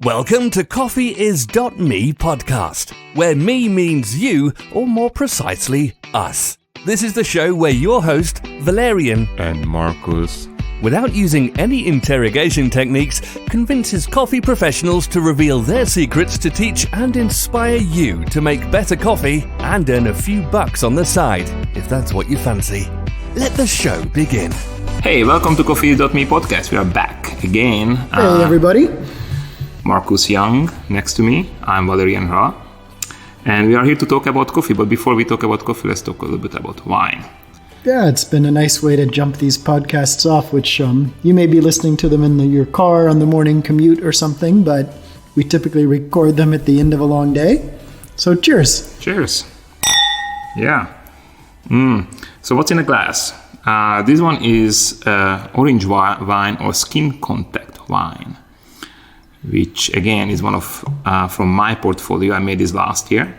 Welcome to CoffeeIs.me podcast, where me means you, or more precisely, us. This is the show where your host, Valerian, and Marcus, without using any interrogation techniques, convinces coffee professionals to reveal their secrets to teach and inspire you to make better coffee and earn a few bucks on the side, if that's what you fancy. Let the show begin. Hey, welcome to CoffeeIs.me podcast. We are back again. Hey, everybody. Marcus Young next to me. I'm Valerian Ra. And we are here to talk about coffee. But before we talk about coffee, let's talk a little bit about wine. Yeah, it's been a nice way to jump these podcasts off, which you may be listening to them in your car on the morning commute or something, but we typically record them at the end of a long day. So cheers. Cheers. Yeah. So what's in a glass? This one is orange wine or skin contact wine, which again is one of from my portfolio. I made this last year.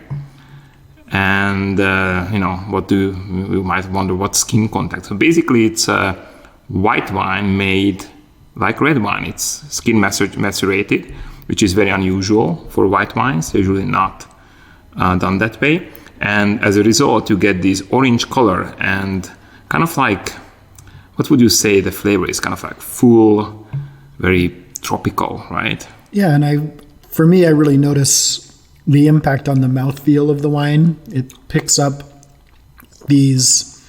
And, you might wonder what skin contact. So basically it's a white wine made like red wine. It's skin macerated, which is very unusual for white wines. They're usually not done that way. And as a result, you get this orange color and kind of like, what would you say the flavor is? Kind of like full, very tropical, right? Yeah, and for me, I really notice the impact on the mouthfeel of the wine. It picks up these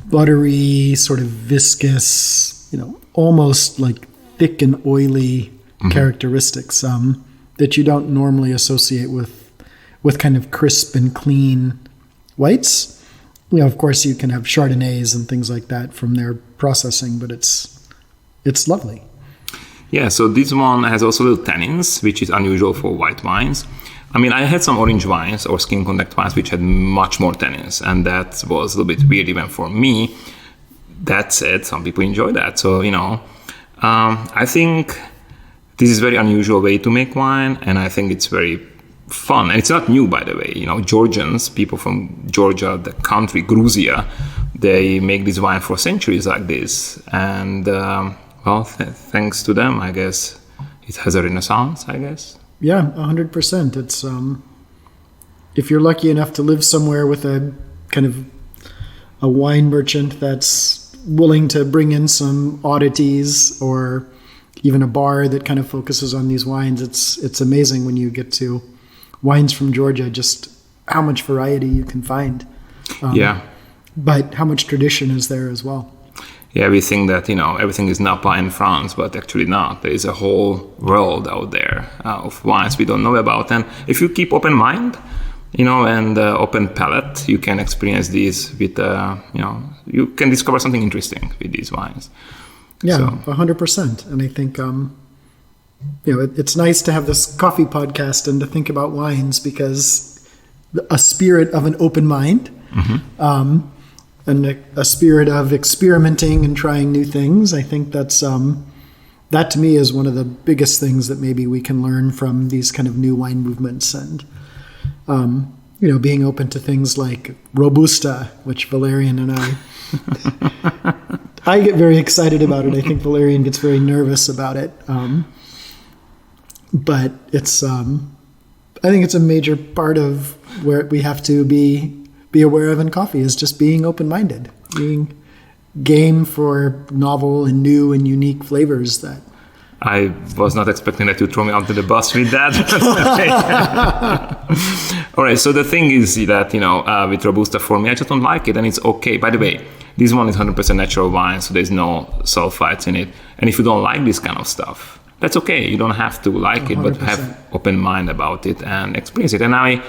buttery, sort of viscous, almost like thick and oily characteristics that you don't normally associate with kind of crisp and clean whites. Of course, you can have Chardonnays and things like that from their processing, but it's lovely. Yeah, so this one has also little tannins, which is unusual for white wines. I mean, I had some orange wines or skin contact wines which had much more tannins, and that was a little bit weird even for me. That said, some people enjoy that. So, I think this is a very unusual way to make wine, and I think it's very fun. And it's not new, by the way. Georgians, people from Georgia, the country, Georgia, they make this wine for centuries like this. And, thanks to them, I guess, it has a renaissance, I guess. Yeah, 100%. It's if you're lucky enough to live somewhere with a kind of a wine merchant that's willing to bring in some oddities, or even a bar that kind of focuses on these wines, it's amazing when you get to wines from Georgia, just how much variety you can find. But how much tradition is there as well. Yeah, we think that, everything is Napa in France, but actually not. There is a whole world out there of wines we don't know about. And if you keep open mind, and open palate, you can experience these with, you can discover something interesting with these wines. Yeah, 100%. And I think, it's nice to have this coffee podcast and to think about wines, because a spirit of an open mind, and a spirit of experimenting and trying new things. I think that's that to me is one of the biggest things that maybe we can learn from these kind of new wine movements, and being open to things like Robusta, which Valerian and I get very excited about it. I think Valerian gets very nervous about it, but it's I think it's a major part of where we have to be aware of in coffee, is just being open-minded, being game for novel and new and unique flavors. That I was not expecting that you throw me onto the bus with that. All right, so the thing is that, with Robusta, for me, I just don't like it, and it's okay. By the way, this one is 100% natural wine, so there's no sulfites in it. And if you don't like this kind of stuff, that's okay. You don't have to like 100%. It, but have open mind about it and experience it. And I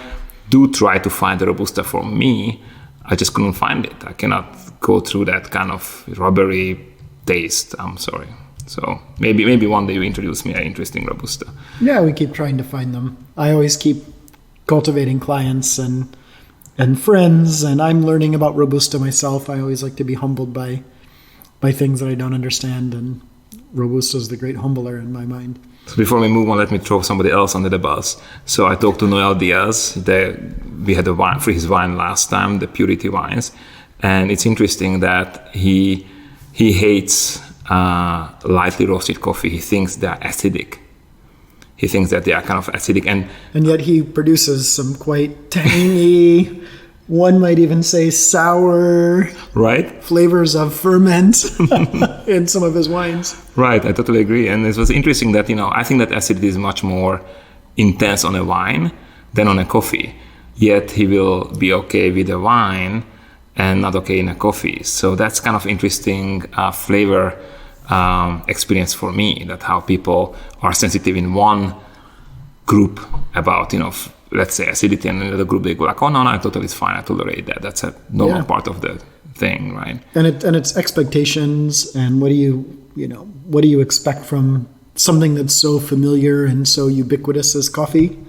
do try to find the Robusta for me. I just couldn't find it. I cannot go through that kind of rubbery taste. I'm sorry. So maybe one day you introduce me an interesting Robusta. Yeah, we keep trying to find them. I always keep cultivating clients and friends, and I'm learning about Robusta myself. I always like to be humbled by things that I don't understand, and Robusta is the great humbler in my mind. So before we move on, let me throw somebody else under the bus. So I talked to Noel Diaz. We had a wine for his wine last time, the Purity wines. And it's interesting that he hates lightly roasted coffee. He thinks they're acidic. he thinks that they are kind of acidic. And yet he produces some quite tangy, one might even say sour, right, flavors of ferment in some of his wines. Right, I totally agree. And it was interesting that, I think that acidity is much more intense on a wine than on a coffee. Yet he will be okay with a wine and not okay in a coffee. So that's kind of interesting flavor experience for me, that how people are sensitive in one group about, let's say acidity, and another group they go like, oh no, totally it's fine, I tolerate that. That's a normal part of the thing, right? And it's expectations, and what do you expect from something that's so familiar and so ubiquitous as coffee,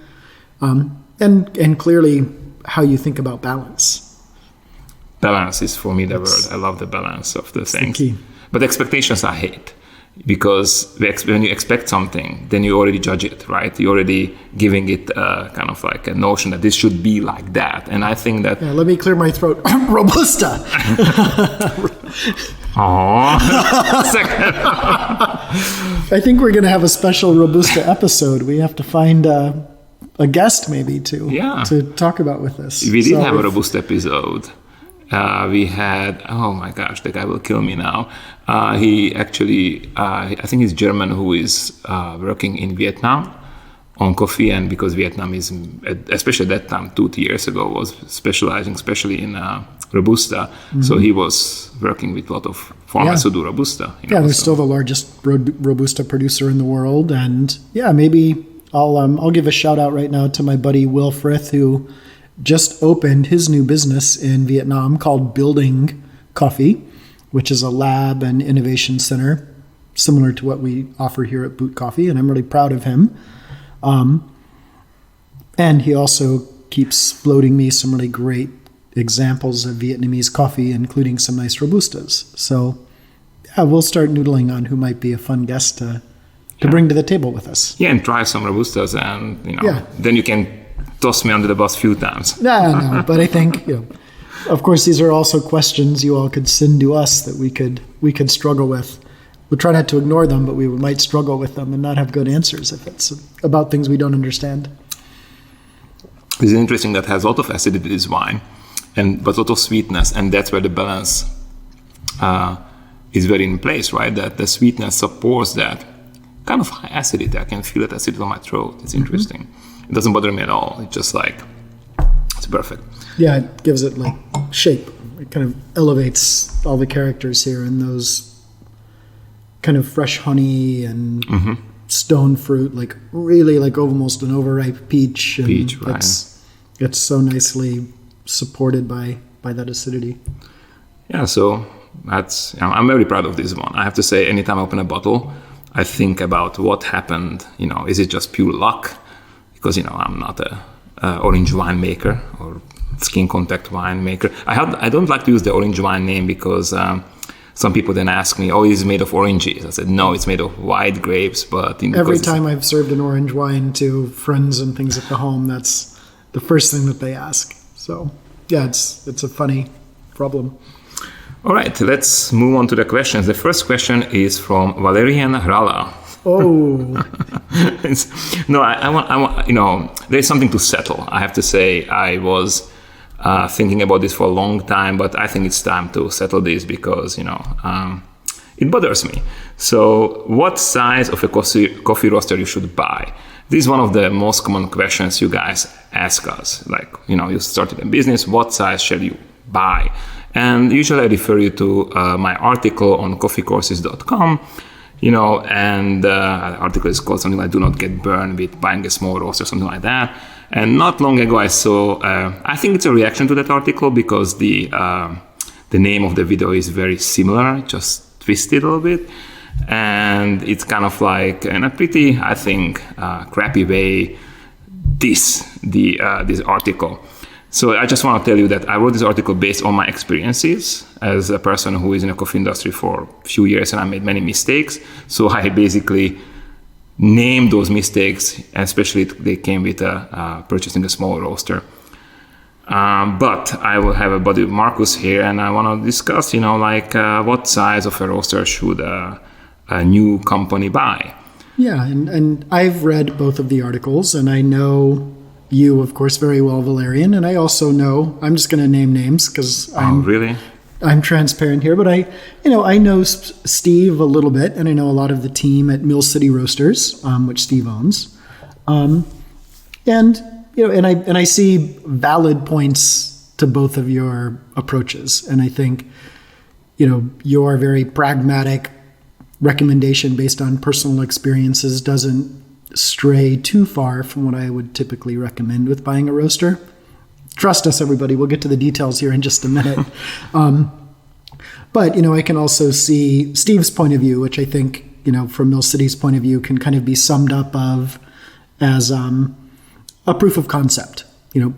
and clearly how you think about balance. Balance is for me the word. I love the balance of the things. The key. But expectations I hate, because when you expect something, then you already judge it, right? You're already giving it kind of like a notion that this should be like that. And I think that... Yeah, let me clear my throat. Robusta! Second. I think we're going to have a special Robusta episode. We have to find a guest maybe to talk about with us. We did have a Robusta episode. We had, oh my gosh, the guy will kill me now. He actually, I think he's German, who is working in Vietnam on coffee, and because Vietnam is, especially at that time, 2 years ago, was specializing especially in Robusta. Mm-hmm. So he was working with a lot of farmers who do Robusta. They're still the largest Robusta producer in the world. And maybe I'll give a shout out right now to my buddy Will Frith, who just opened his new business in Vietnam called Building Coffee, which is a lab and innovation center similar to what we offer here at Boot Coffee, and I'm really proud of him. And he also keeps floating me some really great examples of Vietnamese coffee, including some nice Robustas. So we'll start noodling on who might be a fun guest to bring to the table with us. Yeah, and try some Robustas, and then you can toss me under the bus a few times. No, but I think, of course, these are also questions you all could send to us that we could struggle with. We'll try not to ignore them, but we might struggle with them and not have good answers if it's about things we don't understand. It's interesting that has a lot of acidity, this wine, but a lot of sweetness, and that's where the balance is very in place, right? That the sweetness supports that kind of high acidity. I can feel that acidity on my throat. It's interesting. It doesn't bother me at all. It's just it's perfect. Yeah, it gives it shape. It kind of elevates all the characters here, and those kind of fresh honey and stone fruit, really almost an overripe peach. And peach, right. It's so nicely supported by that acidity. Yeah, so I'm very proud of this one. I have to say, anytime I open a bottle, I think about what happened. Is it just pure luck? Because, I'm not a orange wine maker or skin contact wine maker. I don't like to use the orange wine name because some people then ask me, is it made of oranges? I said, no, it's made of white grapes. But every time I've served an orange wine to friends and things at the home, that's the first thing that they ask. So, yeah, it's a funny problem. All right, let's move on to the questions. The first question is from Valerian Hrala. Oh. No, I want, there's something to settle. I have to say, I was thinking about this for a long time, but I think it's time to settle this because, it bothers me. So what size of a coffee roaster you should buy? This is one of the most common questions you guys ask us. You started a business, what size shall you buy? And usually I refer you to my article on coffeecourses.com. And the article is called something like "Do Not Get Burned with Buying a Small Roaster," something like that. And not long ago I saw, I think it's a reaction to that article because the name of the video is very similar, just twisted a little bit. And it's kind of in a pretty, I think, crappy way, this article. So I just want to tell you that I wrote this article based on my experiences as a person who is in the coffee industry for a few years, and I made many mistakes. So I basically named those mistakes, and especially they came with purchasing a small roaster. But I will have a buddy Marcus here, and I want to discuss, what size of a roaster should a new company buy. Yeah, and I've read both of the articles, and I know you, of course, very well, Valerian, and I also know, I'm just going to name names because I'm transparent here, but I know Steve a little bit, and I know a lot of the team at Mill City Roasters, which Steve owns, and I see valid points to both of your approaches, and I think your very pragmatic recommendation based on personal experiences doesn't stray too far from what I would typically recommend with buying a roaster. Trust us, everybody. We'll get to the details here in just a minute. But, I can also see Steve's point of view, which I think, from Mill City's point of view, can kind of be summed up as a proof of concept.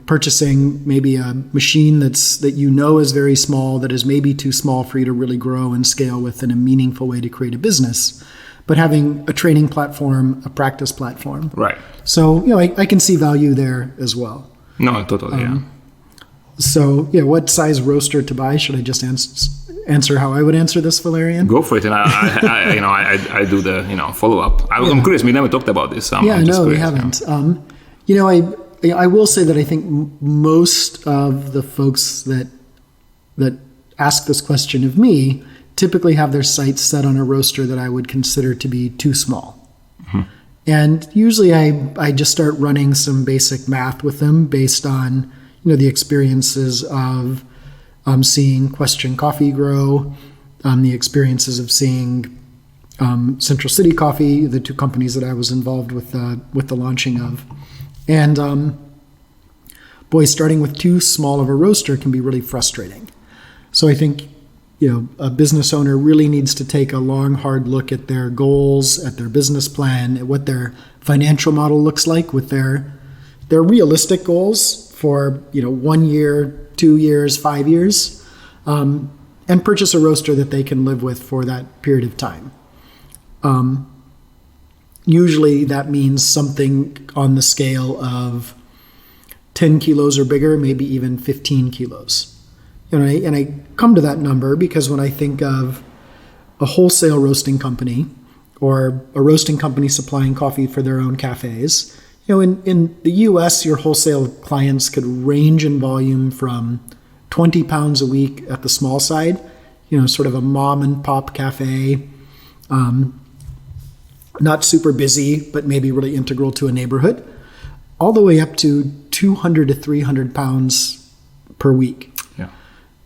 Purchasing maybe a machine that is very small, that is maybe too small for you to really grow and scale with in a meaningful way to create a business, but having a training platform, a practice platform. Right. So, I can see value there as well. No, totally, yeah. So, what size roaster to buy? Should I just answer how I would answer this, Valerian? Go for it, and I do the follow up. I'm curious. We never talked about this. We haven't. I will say that I think most of the folks that ask this question of me typically have their sights set on a roaster that I would consider to be too small. Mm-hmm. And usually I just start running some basic math with them based on the experiences of seeing Question Coffee grow, the experiences of seeing Central City Coffee, the two companies that I was involved with the launching of. And starting with too small of a roaster can be really frustrating. So I think a business owner really needs to take a long, hard look at their goals, at their business plan, at what their financial model looks like with their realistic goals for 1 year, 2 years, 5 years, and purchase a roaster that they can live with for that period of time. Usually that means something on the scale of 10 kilos or bigger, maybe even 15 kilos. And I come to that number because when I think of a wholesale roasting company or a roasting company supplying coffee for their own cafes, in the US, your wholesale clients could range in volume from 20 pounds a week at the small side, sort of a mom and pop cafe, not super busy, but maybe really integral to a neighborhood, all the way up to 200 to 300 pounds per week. Yeah.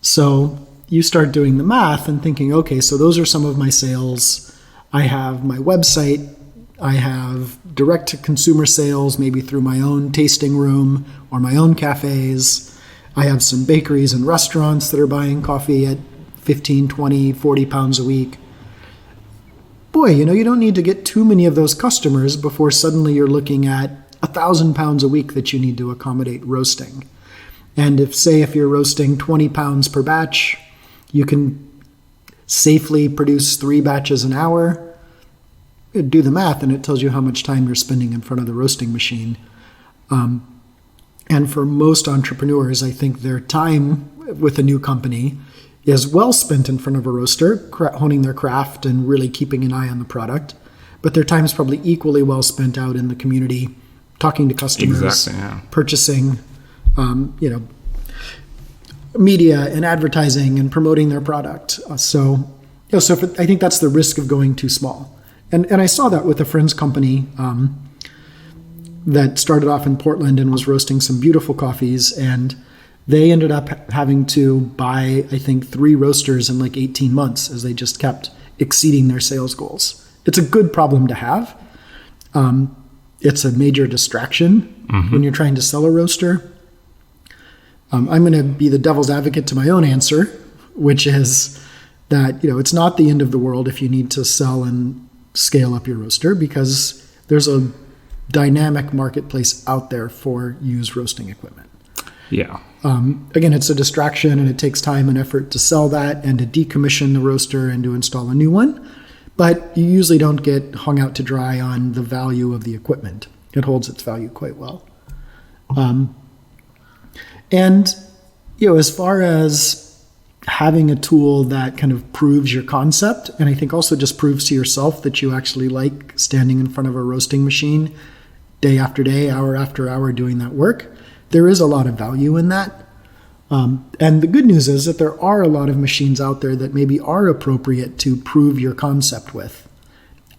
So you start doing the math and thinking, okay, so those are some of my sales. I have my website. I have direct-to-consumer sales, maybe through my own tasting room or my own cafes. I have some bakeries and restaurants that are buying coffee at 15, 20, 40 pounds a week. Boy, you don't need to get too many of those customers before suddenly you're looking at 1,000 pounds a week that you need to accommodate roasting. And if you're roasting 20 pounds per batch, you can safely produce 3 batches an hour. Do the math and it tells you how much time you're spending in front of the roasting machine. And for most entrepreneurs, I think their time with a new company is well spent in front of a roaster, honing their craft and really keeping an eye on the product. But their time is probably equally well spent out in the community, talking to customers, exactly, yeah. Purchasing, media and advertising and promoting their product. So I think that's the risk of going too small. And I saw that with a friend's company that started off in Portland and was roasting some beautiful coffees, and they ended up having to buy, I think, 3 roasters in like 18 months as they just kept exceeding their sales goals. It's a good problem to have. It's a major distraction when you're trying to sell a roaster. I'm going to be the devil's advocate to my own answer, which is that, it's not the end of the world if you need to sell and scale up your roaster, because there's a dynamic marketplace out there for used roasting equipment. Yeah. Again, it's a distraction and it takes time and effort to sell that and to decommission the roaster and to install a new one. But you usually don't get hung out to dry on the value of the equipment. It holds its value quite well. And, as far as having a tool that kind of proves your concept, and I think also just proves to yourself that you actually like standing in front of a roasting machine day after day, hour after hour doing that work, there is a lot of value in that. And the good news is that there are a lot of machines out there that maybe are appropriate to prove your concept with.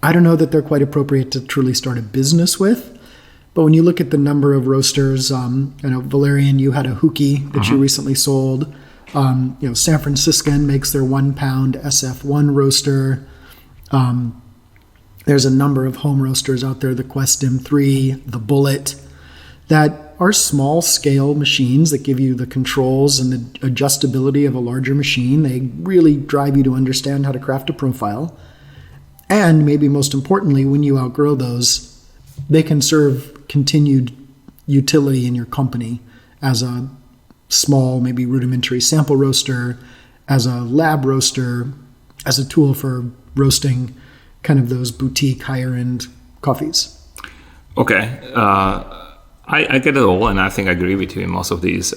I don't know that they're quite appropriate to truly start a business with, but when you look at the number of roasters, I know, Valerian, you had a Hookie that you recently sold. San Franciscan makes their 1 pound SF1 roaster. There's a number of home roasters out there, the Quest M3, the Bullet, that are small scale machines that give you the controls and the adjustability of a larger machine. They really drive you to understand how to craft a profile. And maybe most importantly, when you outgrow those, they can serve continued utility in your company as a small, maybe rudimentary sample roaster, as a lab roaster, as a tool for roasting kind of those boutique higher end coffees. Okay. I get it all, and I think I agree with you in most of these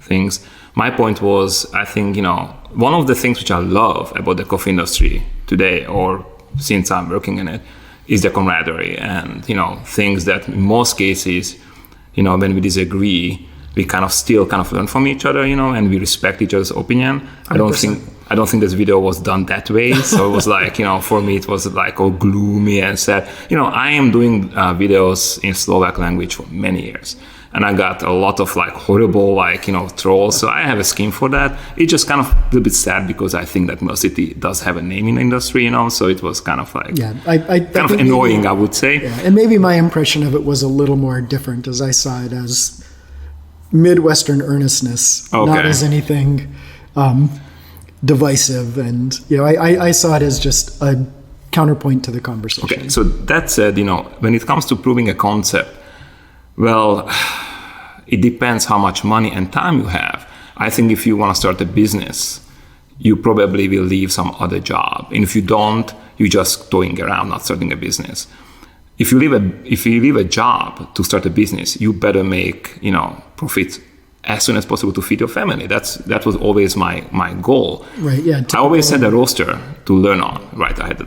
things. My point was, I think, one of the things which I love about the coffee industry today, or since I'm working in it, is the camaraderie and, things that in most cases, when we disagree, we still learn from each other, and we respect each other's opinion. 100%. I don't think this video was done that way. So it was like, for me, it was like all gloomy and sad. I am doing videos in Slovak language for many years. And I got a lot of horrible, trolls. So I have a scheme for that. It's just a little bit sad because I think that City does have a name in the industry, So it was I annoying, maybe, I would say. Yeah. And maybe my impression of it was a little more different, as I saw it as Midwestern earnestness, not as anything divisive. And, I saw it as just a counterpoint to the conversation. Okay, so that said, when it comes to proving a concept, well, it depends how much money and time you have. I think if you want to start a business, you probably will leave some other job. And if you don't, you're just toying around, not starting a business. If you leave a job to start a business, you better make, profit as soon as possible to feed your family. That was always my goal. Right. Yeah. I always had a roaster to learn on. Right. I had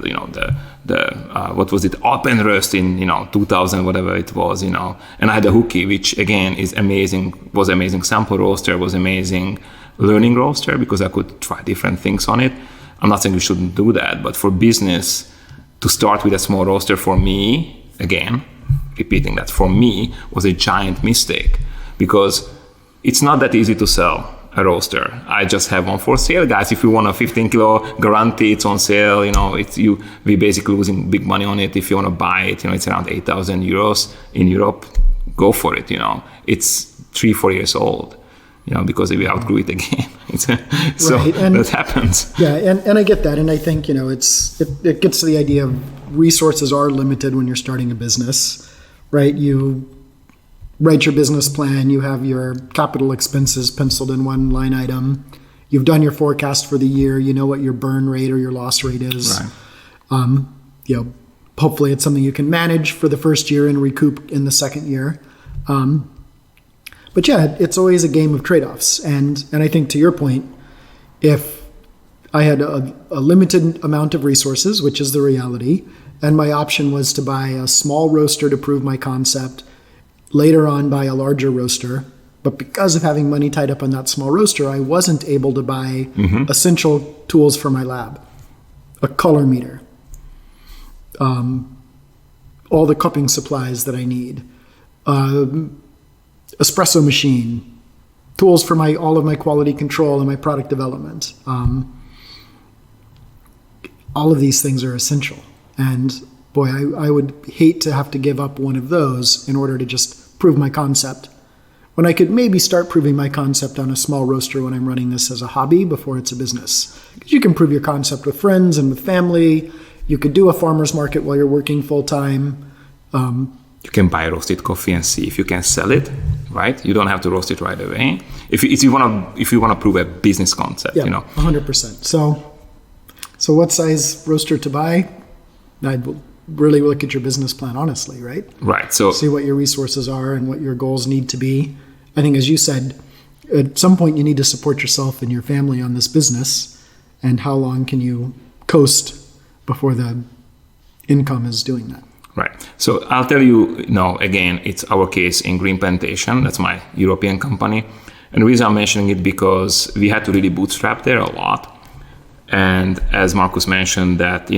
what was it? Open roast in 2000, whatever it was. And I had a Hookie, which again is amazing. Was amazing sample roaster. Was amazing learning roaster because I could try different things on it. I'm not saying you shouldn't do that, but for business, to start with a small roaster for me, again, repeating that, for me was a giant mistake because it's not that easy to sell a roaster. I just have one for sale, guys. If you want a 15 kilo guarantee, it's on sale. We basically losing big money on it. If you want to buy it, it's around 8,000 euros in Europe. Go for it. It's 3-4 years old. Because we outgrew it again. So right. That happens. Yeah, and I get that, and I think it gets to the idea of resources are limited when you're starting a business, right? You write your business plan, you have your capital expenses penciled in one line item, you've done your forecast for the year, you know what your burn rate or your loss rate is. Right. Hopefully it's something you can manage for the first year and recoup in the second year. But yeah, it's always a game of trade-offs. And I think to your point, if I had a limited amount of resources, which is the reality, and my option was to buy a small roaster to prove my concept, later on buy a larger roaster, but because of having money tied up on that small roaster, I wasn't able to buy essential tools for my lab, a color meter, all the cupping supplies that I need, Espresso machine, tools for all of my quality control and my product development. All of these things are essential. And boy, I would hate to have to give up one of those in order to just prove my concept. When I could maybe start proving my concept on a small roaster when I'm running this as a hobby before it's a business. Because you can prove your concept with friends and with family. You could do a farmer's market while you're working full time. You can buy roasted coffee and see if you can sell it, right? You don't have to roast it right away. If you want to prove a business concept, 100%. So what size roaster to buy? I'd really look at your business plan honestly, right? Right. So see what your resources are and what your goals need to be. I think, as you said, at some point you need to support yourself and your family on this business, and how long can you coast before the income is doing that? Right. So I'll tell you, again, it's our case in Green Plantation. That's my European company. And the reason I'm mentioning it because we had to really bootstrap there a lot. And as Marcus mentioned that,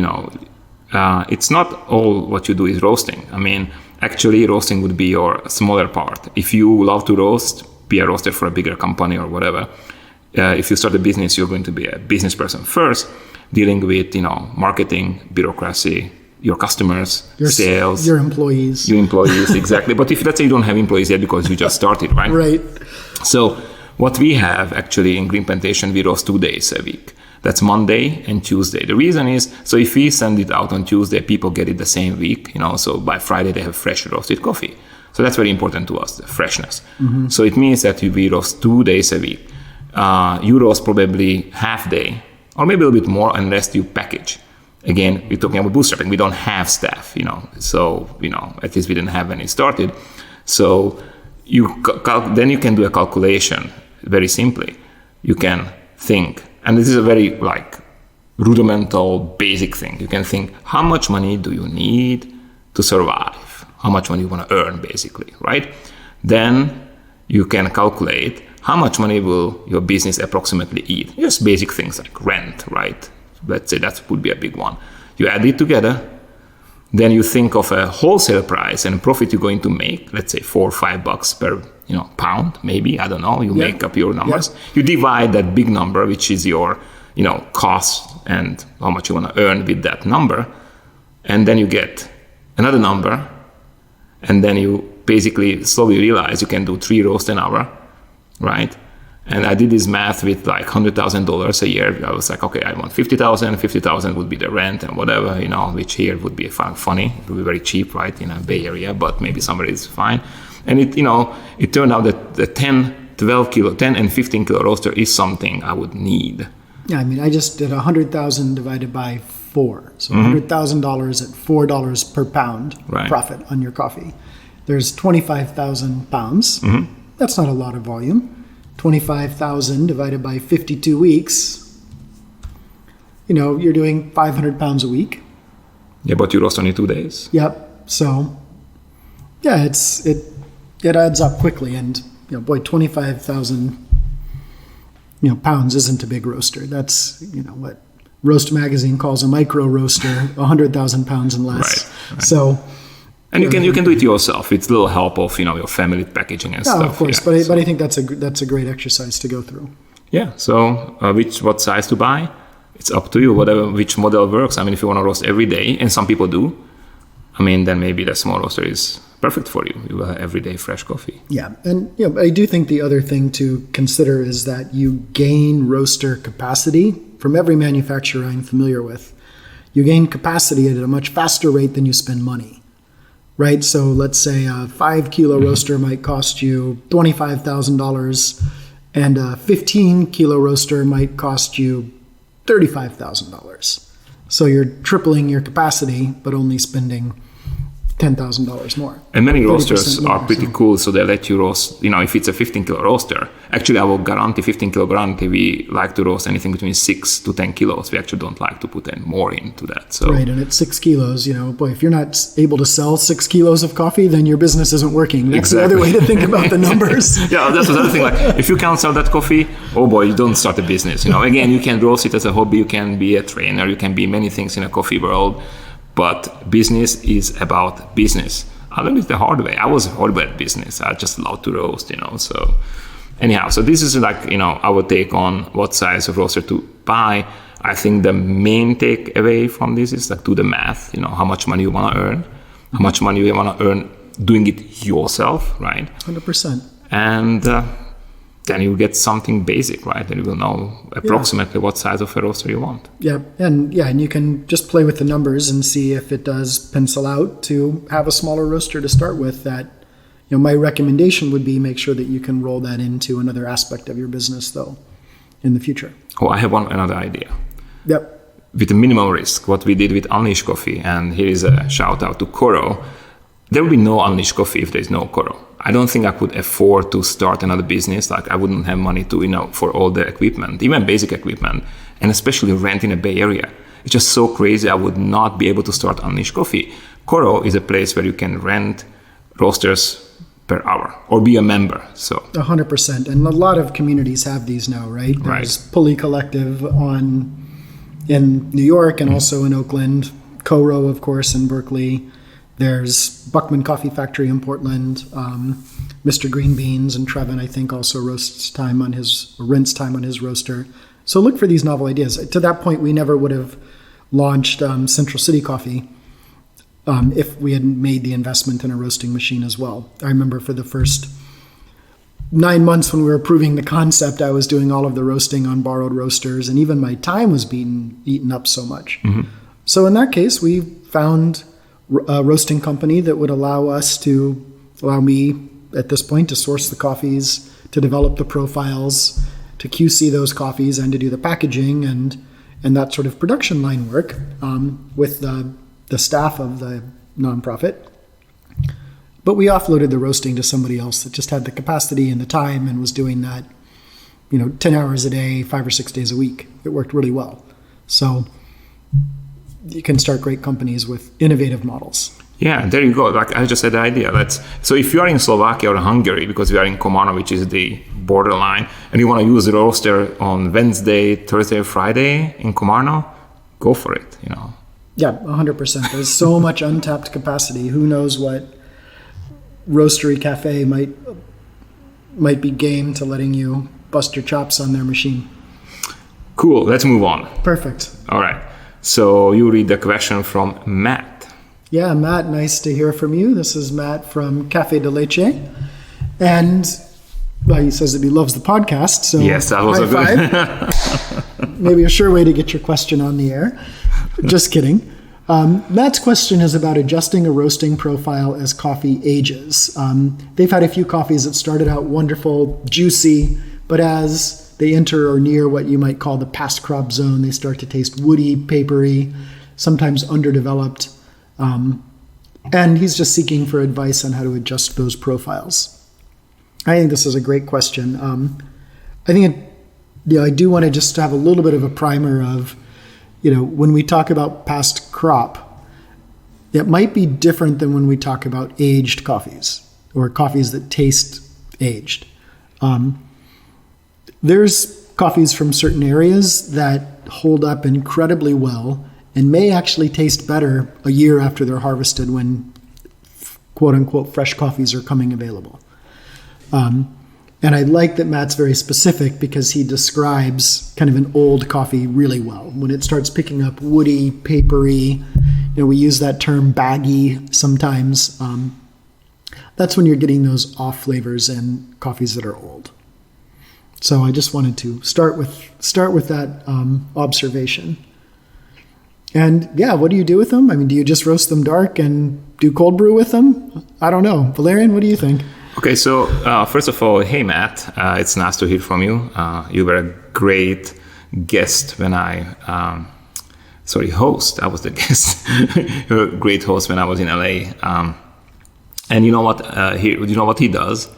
it's not all what you do is roasting. I mean, actually roasting would be your smaller part. If you love to roast, be a roaster for a bigger company or whatever. If you start a business, you're going to be a business person first, dealing with, marketing, bureaucracy, your customers, sales. Your employees. Your employees, exactly. But if let's say you don't have employees yet because you just started, right? Right. So what we have actually in Green Plantation, we roast 2 days a week. That's Monday and Tuesday. The reason is, so if we send it out on Tuesday, people get it the same week, so by Friday they have fresh roasted coffee. So that's very important to us, the freshness. Mm-hmm. So it means that we roast 2 days a week. You roast probably half day, or maybe a little bit more, and rest you package. Again, we're talking about bootstrapping. We don't have staff, so, at least we didn't have when it started. So then you can do a calculation very simply. You can think, and this is a very rudimental, basic thing. You can think, how much money do you need to survive? How much money you want to earn, basically, right? Then you can calculate how much money will your business approximately eat. Just basic things like rent, right? Let's say that would be a big one. You add it together, then you think of a wholesale price and profit you're going to make, let's say $4 or $5 per pound, maybe, I don't know, you make up your numbers. Yeah. You divide that big number, which is your cost and how much you want to earn with that number, and then you get another number, and then you basically slowly realize you can do 3 roasts an hour, right? And I did this math with $100,000 a year. I was like, okay, I want 50,000. 50,000 would be the rent and whatever, which here would be funny. It would be very cheap, right, in a Bay Area, but maybe somewhere it's fine. And it turned out that the 10 and 15 kilo roaster is something I would need. Yeah, I mean, I just did 100,000 divided by 4. So $100,000 at $4 per pound profit on your coffee. There's 25,000 pounds. Mm-hmm. That's not a lot of volume. 25,000 divided by 52 weeks, you're doing 500 pounds a week. Yeah, but you roast only 2 days. Yep. So, yeah, it adds up quickly. And, 25,000, pounds isn't a big roaster. That's, what Roast Magazine calls a micro roaster, 100,000 pounds and less. Right. So... And you can do it yourself. It's a little help of your family packaging and stuff. Of course, yeah. But I think that's a great exercise to go through. Yeah. So what size to buy? It's up to you. Which model works. I mean, if you want to roast every day, and some people do, then maybe the small roaster is perfect for you. You will have everyday fresh coffee. Yeah, and I do think the other thing to consider is that you gain roaster capacity from every manufacturer I'm familiar with. You gain capacity at a much faster rate than you spend money. Right, so let's say a 5 kilo roaster might cost you $25,000, and a 15 kilo roaster might cost you $35,000. So you're tripling your capacity, but only spending $10,000 more. And many roasters are pretty cool, so they let you roast, if it's a 15 kilo roaster. Actually, our 15 kilo guarantee, we like to roast anything between 6 to 10 kilos. We actually don't like to put any more into that. So. Right, and at 6 kilos, if you're not able to sell 6 kilos of coffee, then your business isn't working. That's the other way to think about the numbers. Yeah, that's the other thing. If you can't sell that coffee, oh boy, you don't start a business. Again, you can roast it as a hobby. You can be a trainer. You can be many things in a coffee world. But business is about business. I learned it the hard way. I was horrible at business. I just love to roast, So anyhow, so this is our take on what size of roaster to buy. I think the main takeaway from this is do the math. How much money you want to earn, how much money you want to earn doing it yourself, right? 100%. And then you get something basic, right? Then you will know approximately what size of a roaster you want. Yeah, and you can just play with the numbers and see if it does pencil out to have a smaller roaster to start with. That, my recommendation would be make sure that you can roll that into another aspect of your business, though, in the future. Oh, I have another idea. Yep. With a minimal risk, what we did with Unleash Coffee, and here is a shout out to Coro. there will be no Unleashed Coffee if there's no Coro. I don't think I could afford to start another business. Like I wouldn't have money to, for all the equipment, even basic equipment, and especially rent in a Bay Area. It's just so crazy. I would not be able to start Unleashed Coffee. Coro is a place where you can rent roasters per hour or be a member. So 100%. And a lot of communities have these now, right? There's Pulley Collective in New York and also in Oakland. Coro, of course, in Berkeley. There's Buckman Coffee Factory in Portland. Mr. Green Beans and Trevin, I think, also rinse time on his roaster. So look for these novel ideas. To that point, we never would have launched Central City Coffee if we had made the investment in a roasting machine as well. I remember for the first 9 months when we were proving the concept, I was doing all of the roasting on borrowed roasters, and even my time was being eaten up so much. Mm-hmm. So in that case, we found a roasting company that would allow me at this point to source the coffees, to develop the profiles, to QC those coffees, and to do the packaging and that sort of production line work with the staff of the nonprofit. But we offloaded the roasting to somebody else that just had the capacity and the time and was doing that, 10 hours a day, 5 or 6 days a week. It worked really well. So you can start great companies with innovative models. Yeah, there you go. Like I just had the idea. So if you are in Slovakia or Hungary, because we are in Komárno, which is the borderline, and you want to use the roaster on Wednesday, Thursday, or Friday in Komárno, go for it. Yeah, 100%. There's so much untapped capacity. Who knows what roastery cafe might be game to letting you bust your chops on their machine. Cool. Let's move on. Perfect. All right. So you read the question from Matt. Yeah, Matt, nice to hear from you. This is Matt from Café de Leche. And he says that he loves the podcast. So yes, that was high five. Maybe a sure way to get your question on the air. Just kidding. Matt's question is about adjusting a roasting profile as coffee ages. They've had a few coffees that started out wonderful, juicy, but as they enter or near what you might call the past crop zone, they start to taste woody, papery, sometimes underdeveloped. And he's just seeking for advice on how to adjust those profiles. I think this is a great question. I do want to just have a little bit of a primer of, when we talk about past crop, it might be different than when we talk about aged coffees or coffees that taste aged. There's coffees from certain areas that hold up incredibly well and may actually taste better a year after they're harvested when quote unquote fresh coffees are coming available. And I like that Matt's very specific because he describes kind of an old coffee really well. When it starts picking up woody, papery, we use that term baggy sometimes. That's when you're getting those off flavors in coffees that are old. So I just wanted to start with that observation. And yeah, what do you do with them? Do you just roast them dark and do cold brew with them? I don't know. Valerian, what do you think? Okay, so first of all, hey Matt, it's nice to hear from you. You were a great guest when host. I was the guest. You were a great host when I was in LA. And you know what he does?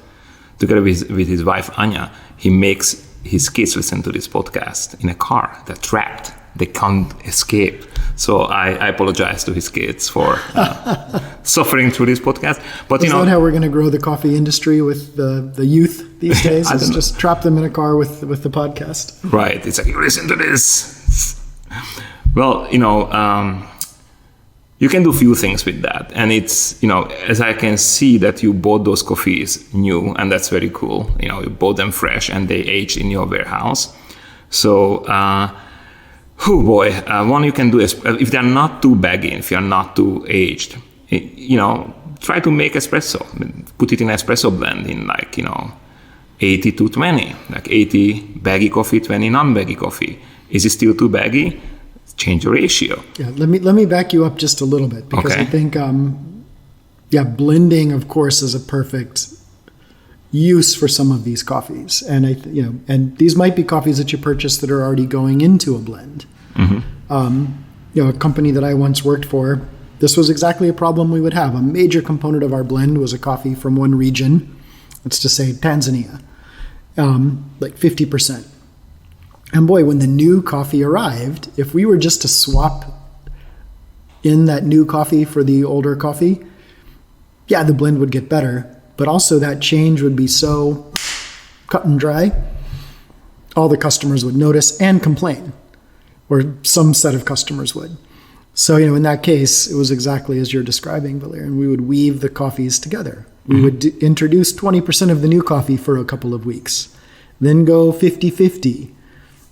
Together with his wife Anya, he makes his kids listen to this podcast in a car. They're trapped. They can't escape. So I apologize to his kids for suffering through this podcast. But is that how we're going to grow the coffee industry with the youth these days? Is just trap them in a car with the podcast. Right. It's like, you listen to this. Well, you can do a few things with that. And it's, as I can see that you bought those coffees new, and that's very cool. You bought them fresh and they aged in your warehouse. So, one you can do is, if they're not too baggy, if you're not too aged, try to make espresso. Put it in an espresso blend in 80-20, like 80 baggy coffee, 20 non-baggy coffee. Is it still too baggy? Change the ratio. Yeah, let me back you up just a little bit because I think, blending, of course, is a perfect use for some of these coffees, and and these might be coffees that you purchase that are already going into a blend. Mm-hmm. A company that I once worked for This was exactly a problem we would have. A major component of our blend was a coffee from one region, let's just say Tanzania, like 50%. And boy, when the new coffee arrived, if we were just to swap in that new coffee for the older coffee, yeah, the blend would get better, but also that change would be so cut and dry, all the customers would notice and complain, or some set of customers would. So, in that case, it was exactly as you're describing, Valerian. We would weave the coffees together. We would introduce 20% of the new coffee for a couple of weeks, then go 50-50,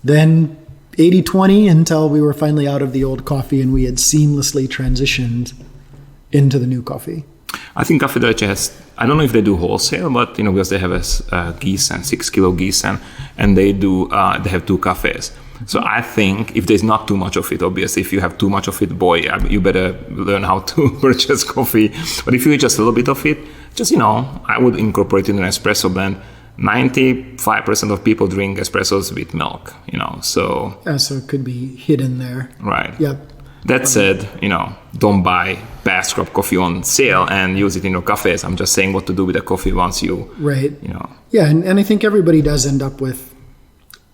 then 80-20 until we were finally out of the old coffee and we had seamlessly transitioned into the new coffee. I think Caffè Dolce has, I don't know if they do wholesale, but because they have a Gießen, 6 kilo Gießen, and they have 2 cafes. So I think if there's not too much of it, obviously, if you have too much of it, boy, you better learn how to purchase coffee. But if you eat just a little bit of it, just, I would incorporate it in an espresso blend. 95% of people drink espressos with milk, so. Yeah, so it could be hidden there. Right. Yep. That said, don't buy past crop coffee on sale and use it in your cafes. I'm just saying what to do with the coffee once you, Right. Yeah, and I think everybody does end up with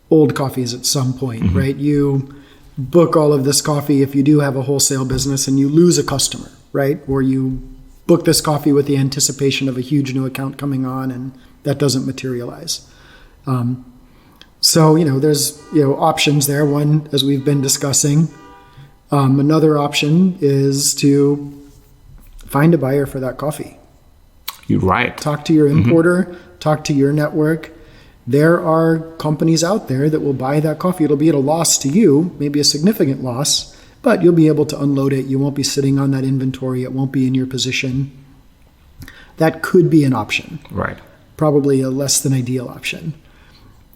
old coffees at some point, right? You book all of this coffee if you do have a wholesale business and you lose a customer, right? Or you book this coffee with the anticipation of a huge new account coming on and that doesn't materialize. So, there's, options there. One, as we've been discussing, another option is to find a buyer for that coffee. You're right. Talk to your importer, talk to your network. There are companies out there that will buy that coffee. It'll be at a loss to you, maybe a significant loss, but you'll be able to unload it. You won't be sitting on that inventory. It won't be in your position. That could be an option. Right. Probably a less than ideal option.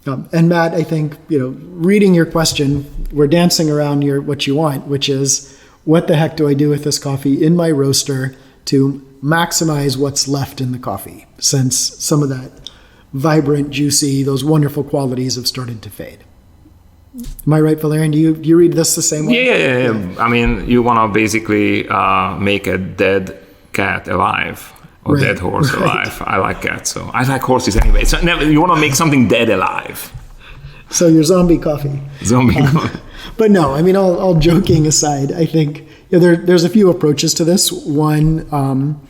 And Matt, I think, reading your question, we're dancing around what you want, which is, what the heck do I do with this coffee in my roaster to maximize what's left in the coffee, since some of that vibrant, juicy, those wonderful qualities have started to fade. Am I right, Valerian? Do you read this the same way? Yeah. I mean, you want to basically make a dead cat alive. Or right, dead horse right. alive. I like cats, so I like horses anyway. So you want to make something dead alive. So your zombie coffee. Coffee. But no, I mean, all joking aside, I think there's a few approaches to this. One,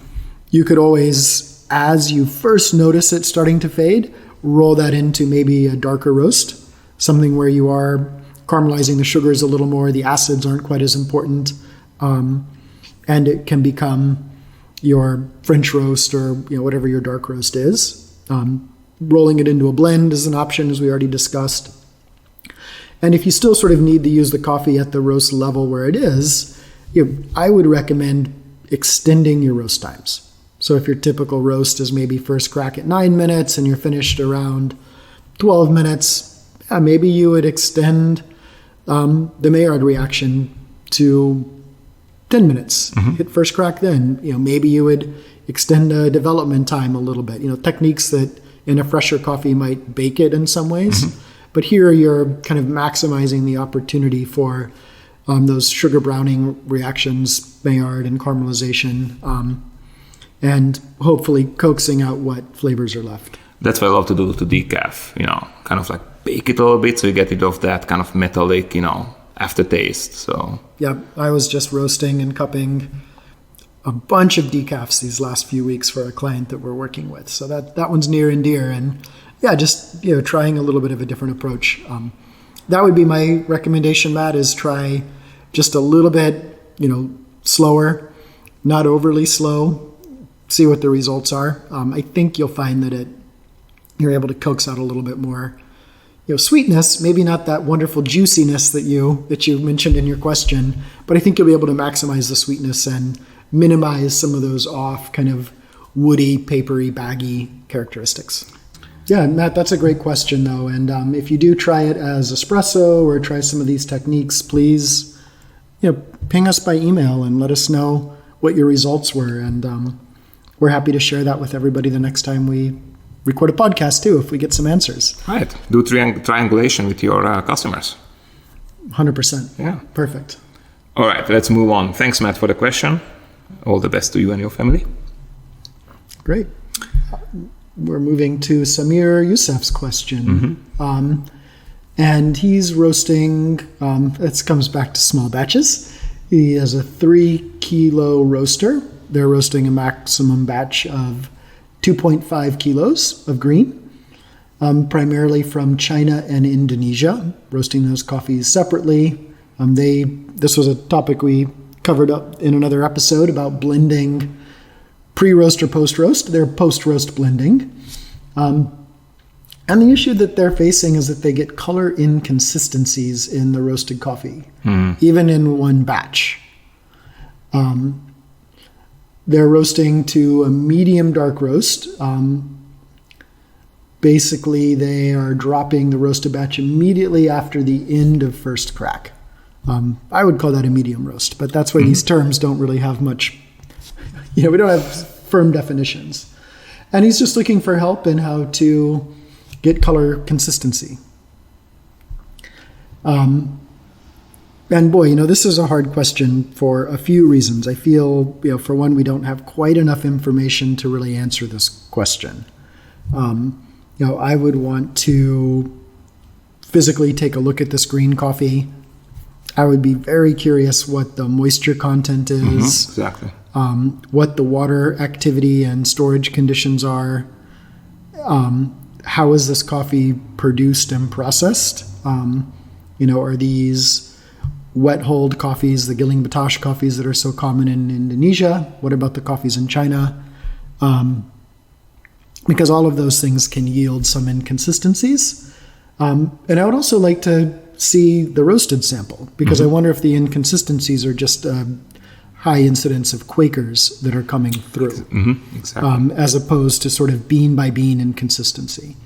you could always, as you first notice it starting to fade, roll that into maybe a darker roast, something where you are caramelizing the sugars a little more, the acids aren't quite as important, and it can become your French roast or whatever your dark roast is. Rolling it into a blend is an option, as we already discussed. And if you still sort of need to use the coffee at the roast level where it is, I would recommend extending your roast times. So if your typical roast is maybe first crack at 9 minutes and you're finished around 12 minutes, maybe you would extend the Maillard reaction to 10 minutes, hit first crack then. Maybe you would extend the development time a little bit. Techniques that in a fresher coffee might bake it in some ways. But here you're kind of maximizing the opportunity for those sugar browning reactions, Maillard and caramelization, and hopefully coaxing out what flavors are left. That's what I love to do to decaf, kind of like bake it a little bit so you get rid of that kind of metallic, aftertaste. So yeah, I was just roasting and cupping a bunch of decafs these last few weeks for a client that we're working with. So that one's near and dear, and yeah, just trying a little bit of a different approach. That would be my recommendation, Matt, is try just a little bit, slower, not overly slow. See what the results are. I think you'll find that you're able to coax out a little bit more sweetness, maybe not that wonderful juiciness that you mentioned in your question, but I think you'll be able to maximize the sweetness and minimize some of those off kind of woody, papery, baggy characteristics. Yeah, Matt, that's a great question though. And if you do try it as espresso or try some of these techniques, please, ping us by email and let us know what your results were. And we're happy to share that with everybody the next time we record a podcast too, if we get some answers. Right. Do triangulation with your customers. 100%. Yeah. Perfect. All right. Let's move on. Thanks, Matt, for the question. all the best to you and your family. Great. We're moving to Samir Youssef's question. And he's roasting, this comes back to small batches. He has a 3-kilo roaster. They're roasting a maximum batch of 2.5 kilos of green, primarily from China and Indonesia, roasting those coffees separately. This was a topic we covered up in another episode about blending pre-roast or post-roast. They're post-roast blending. And the issue that they're facing is that they get color inconsistencies in the roasted coffee, even in one batch. They're roasting to a medium dark roast. Basically, they are dropping the roasted batch immediately after the end of first crack. I would call that a medium roast, but that's why these terms don't really have much, we don't have firm definitions. And he's just looking for help in how to get color consistency. And boy, this is a hard question for a few reasons. I feel, for one, we don't have quite enough information to really answer this question. I would want to physically take a look at this green coffee. I would be very curious what the moisture content is. Exactly. What the water activity and storage conditions are. How is this coffee produced and processed? Are these wet hold coffees, the Giling Batash coffees that are so common in Indonesia? What about the coffees in China? Because all of those things can yield some inconsistencies. And I would also like to see the roasted sample, because I wonder if the inconsistencies are just high incidence of Quakers that are coming through, exactly. as opposed to sort of bean by bean inconsistency.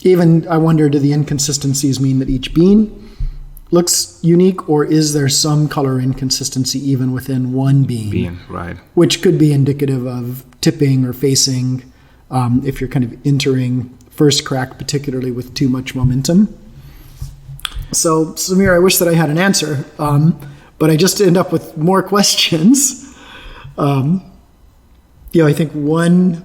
Even I wonder, do the inconsistencies mean that each bean looks unique, or is there some color inconsistency even within one bean? Right. Which could be indicative of tipping or facing, if you're kind of entering first crack, particularly with too much momentum. So, Samir, I wish that I had an answer, but I just end up with more questions. I think one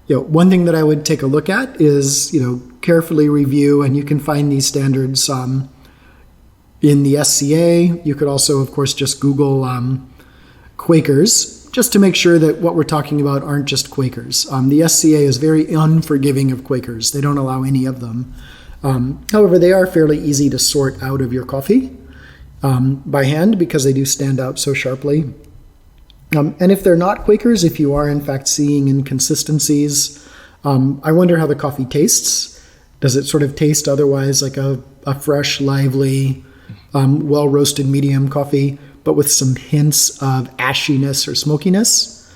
thing that I would take a look at is, carefully review, and you can find these standards in the SCA. You could also, of course, just Google Quakers, just to make sure that what we're talking about aren't just Quakers. The SCA is very unforgiving of Quakers. They don't allow any of them. However, they are fairly easy to sort out of your coffee by hand, because they do stand out so sharply. And if they're not Quakers, if you are in fact seeing inconsistencies, I wonder how the coffee tastes. Does it sort of taste otherwise like a fresh, lively, well-roasted medium coffee, but with some hints of ashiness or smokiness?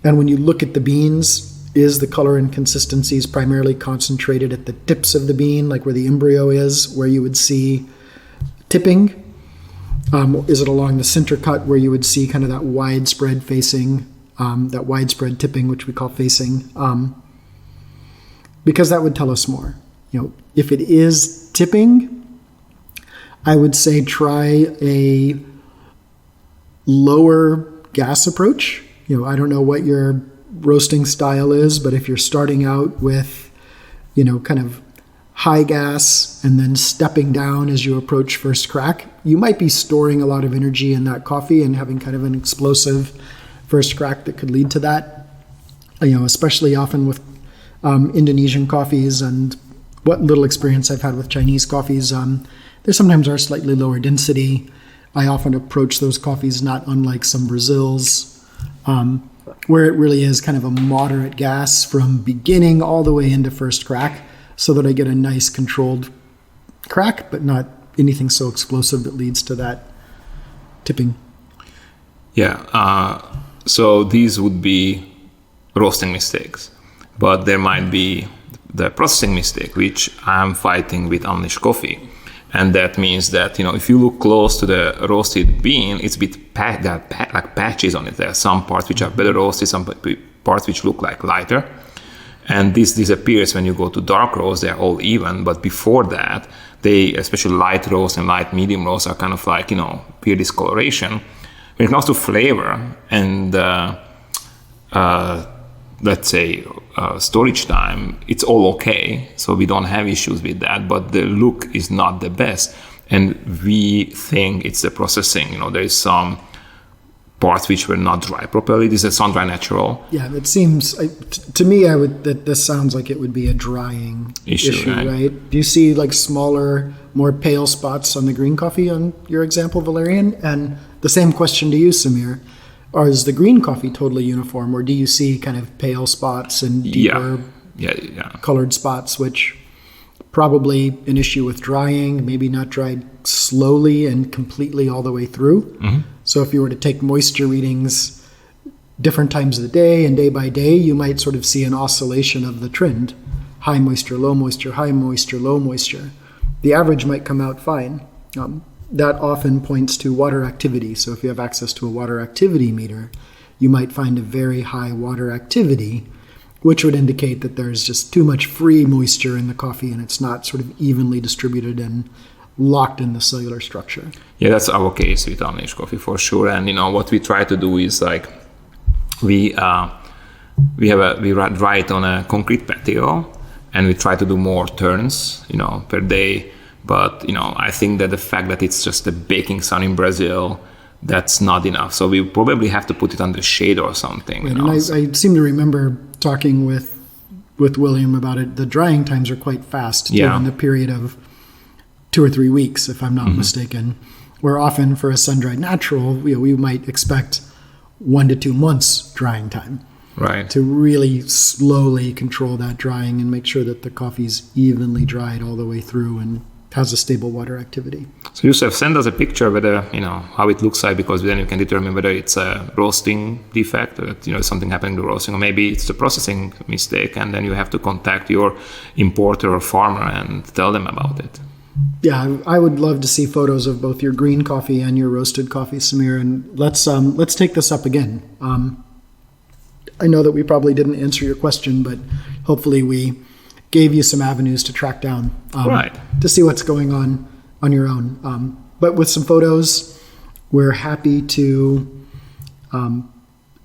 And when you look at the beans, is the color inconsistencies primarily concentrated at the tips of the bean, like where the embryo is, where you would see tipping? Is it along the center cut where you would see kind of that widespread facing, that widespread tipping, which we call facing? Because that would tell us more. If it is tipping, I would say try a lower gas approach. I don't know what your roasting style is, but if you're starting out with, kind of high gas and then stepping down as you approach first crack, you might be storing a lot of energy in that coffee and having kind of an explosive first crack that could lead to that. Especially often with Indonesian coffees, and what little experience I've had with Chinese coffees, they sometimes are slightly lower density. I often approach those coffees not unlike some Brazils, where it really is kind of a moderate gas from beginning all the way into first crack, so that I get a nice controlled crack, but not anything so explosive that leads to that tipping. Yeah, so these would be roasting mistakes, but there might be the processing mistake, which I'm fighting with Unleashed Coffee. And that means that, if you look close to the roasted bean, it's a bit like patches on it. There are some parts which are better roasted, some parts which look like lighter. And this disappears when you go to dark roast. They're all even. But before that, they, especially light roast and light medium roast, are kind of like, pure discoloration. When it comes to flavor and let's say storage time, it's all okay. So we don't have issues with that, but the look is not the best. And we think it's the processing. There is some parts which were not dry properly. This is sun-dry natural. Yeah, it seems, to me, that this sounds like it would be a drying issue, right? Do you see like smaller, more pale spots on the green coffee on your example, Valerian? And the same question to you, Samir. Or is the green coffee totally uniform, or do you see kind of pale spots and deeper colored spots, which probably an issue with drying, maybe not dried slowly and completely all the way through. Mm-hmm. So if you were to take moisture readings different times of the day and day by day, you might sort of see an oscillation of the trend. High moisture, low moisture, high moisture, low moisture. The average might come out fine. That often points to water activity. So if you have access to a water activity meter, you might find a very high water activity, which would indicate that there's just too much free moisture in the coffee and it's not sort of evenly distributed and locked in the cellular structure. Yeah, that's our case with unleashed coffee for sure. And what we try to do is like we dry it on a concrete patio, and we try to do more turns, per day. But I think that the fact that it's just a baking sun in Brazil, that's not enough. So we probably have to put it under shade or something. Right, and I seem to remember talking with William about it. The drying times are quite fast, in the period of 2 or 3 weeks, if I'm not mistaken. Where often for a sun-dried natural, we might expect 1 to 2 months drying time. Right. To really slowly control that drying and make sure that the coffee's evenly dried all the way through and has a stable water activity. So Yusuf, send us a picture whether, how it looks like, because then you can determine whether it's a roasting defect or that, something happening to roasting, or maybe it's the processing mistake, and then you have to contact your importer or farmer and tell them about it. Yeah, I would love to see photos of both your green coffee and your roasted coffee, Samir, and let's take this up again. I know that we probably didn't answer your question, but hopefully we gave you some avenues to track down to see what's going on your own. But with some photos, we're happy to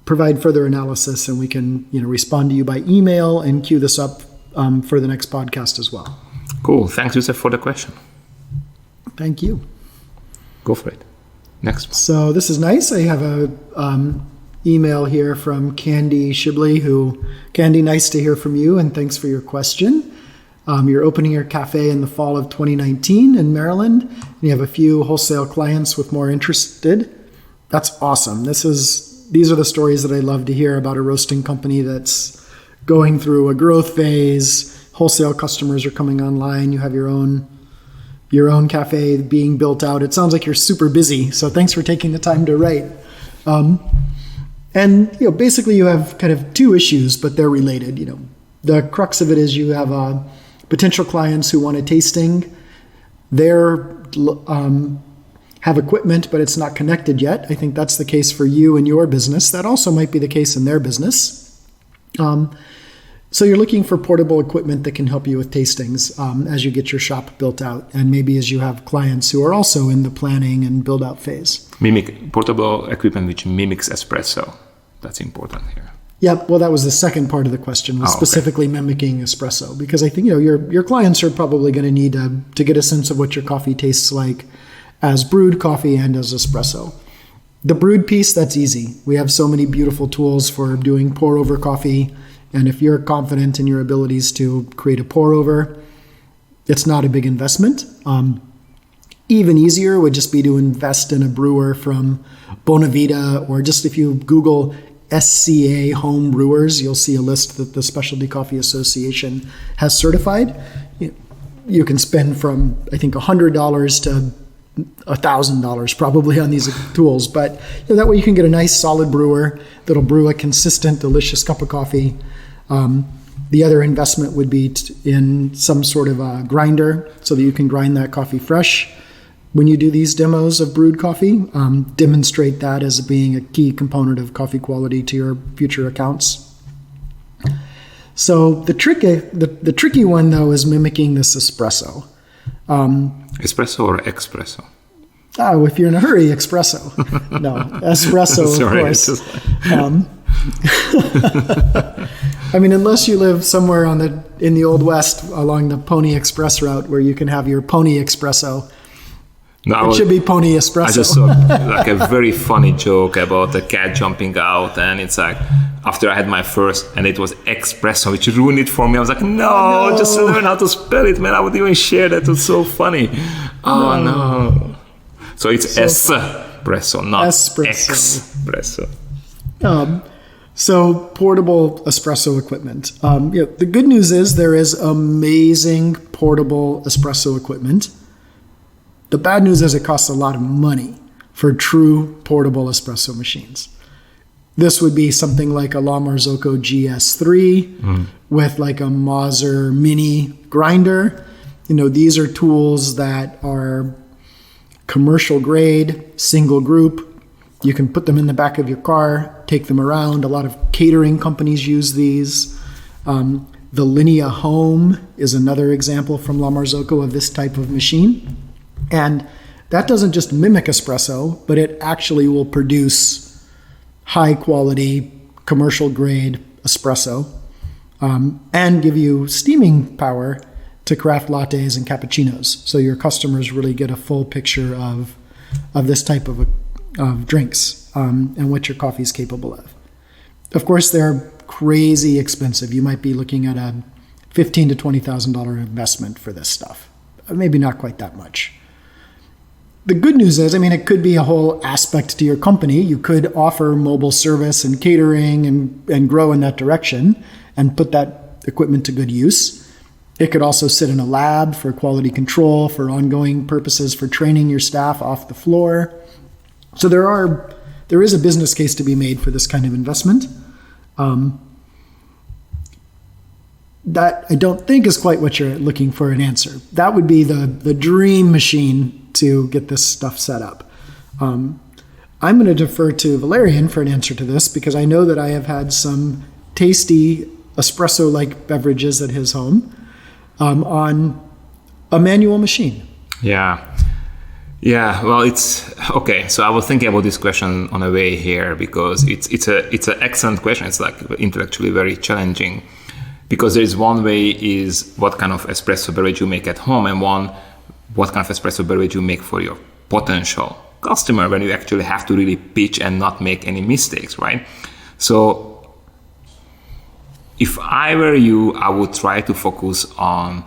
provide further analysis, and we can respond to you by email and queue this up for the next podcast as well. Cool. Thanks, Yusuf, for the question. Thank you. Go for it. Next one. So this is nice. I have a email here from Candy Shibley, Candy, nice to hear from you, and thanks for your question. You're opening your cafe in the fall of 2019 in Maryland, and you have a few wholesale clients with more interested. That's awesome. These are the stories that I love to hear about a roasting company that's going through a growth phase. Wholesale customers are coming online. You have your own cafe being built out. It sounds like you're super busy, so thanks for taking the time to write. And basically you have kind of two issues, but they're related. The crux of it is you have potential clients who want a tasting. They're have equipment, but it's not connected yet. I think that's the case for you and your business. That also might be the case in their business. So you're looking for portable equipment that can help you with tastings as you get your shop built out, and maybe as you have clients who are also in the planning and build out phase. Portable equipment which mimics espresso. That's important here. Yeah, well, that was the second part of the question, was specifically mimicking espresso, because I think your clients are probably going to need to get a sense of what your coffee tastes like as brewed coffee and as espresso. The brewed piece, that's easy. We have so many beautiful tools for doing pour over coffee. And if you're confident in your abilities to create a pour over, it's not a big investment. Even easier would just be to invest in a brewer from Bonavita, or just if you Google SCA home brewers, you'll see a list that the Specialty Coffee Association has certified. You can spend from, I think, $100 to $1,000 probably on these tools, but that way you can get a nice solid brewer that'll brew a consistent, delicious cup of coffee. The other investment would be in some sort of a grinder so that you can grind that coffee fresh. When you do these demos of brewed coffee, demonstrate that as being a key component of coffee quality to your future accounts. So the tricky one, though, is mimicking this espresso. Espresso or espresso? Oh, if you're in a hurry, espresso. No, espresso, Sorry, of course. it's just I mean, unless you live somewhere in the Old West along the Pony Express route where you can have your Pony Espresso. No, It should be Pony Espresso. I just saw like a very funny joke about a cat jumping out, and it's like after I had my first, and it was espresso, which ruined it for me. I was like, no, just learn how to spell it, man. I would even share that. It was so funny. Oh no. So it's espresso, not espresso. So portable espresso equipment. The good news is there is amazing portable espresso equipment. The bad news is it costs a lot of money for true portable espresso machines. This would be something like a La Marzocco GS3 with like a Moser mini grinder. These are tools that are commercial grade, single group. You can put them in the back of your car, take them around. A lot of catering companies use these. The Linea Home is another example from La Marzocco of this type of machine. And that doesn't just mimic espresso, but it actually will produce high quality, commercial grade espresso and give you steaming power to craft lattes and cappuccinos. So your customers really get a full picture of this type of drinks and what your coffee is capable of. Of course, they're crazy expensive. You might be looking at a $15,000 to $20,000 investment for this stuff. Maybe not quite that much. The good news is, it could be a whole aspect to your company. You could offer mobile service and catering and grow in that direction and put that equipment to good use. It could also sit in a lab for quality control, for ongoing purposes, for training your staff off the floor. So there is a business case to be made for this kind of investment. That I don't think is quite what you're looking for an answer. That would be the dream machine to get this stuff set up. I'm going to defer to Valerian for an answer to this because I know that I have had some tasty espresso-like beverages at his home on a manual machine. Yeah. Well, it's okay. So I was thinking about this question on the way here because it's an excellent question. It's like intellectually very challenging because there is one way is what kind of espresso beverage you make at home, and one what kind of espresso beverage you make for your potential customer when you actually have to really pitch and not make any mistakes, right? So if I were you, I would try to focus on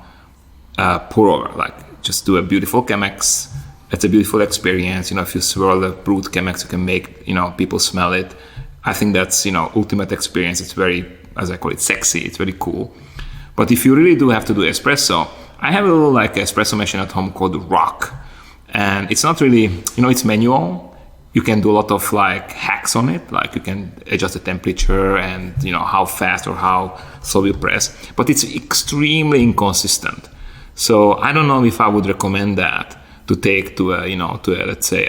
pour over, like just do a beautiful Chemex. It's a beautiful experience. If you swirl a brewed Chemex, you can make, people smell it. I think that's, ultimate experience. It's very, as I call it, sexy. It's very cool. But if you really do have to do espresso, I have a little espresso machine at home called Rock. And it's not really, it's manual. You can do a lot of hacks on it. Like you can adjust the temperature and, how fast or how slow you press. But it's extremely inconsistent. So I don't know if I would recommend that to take to let's say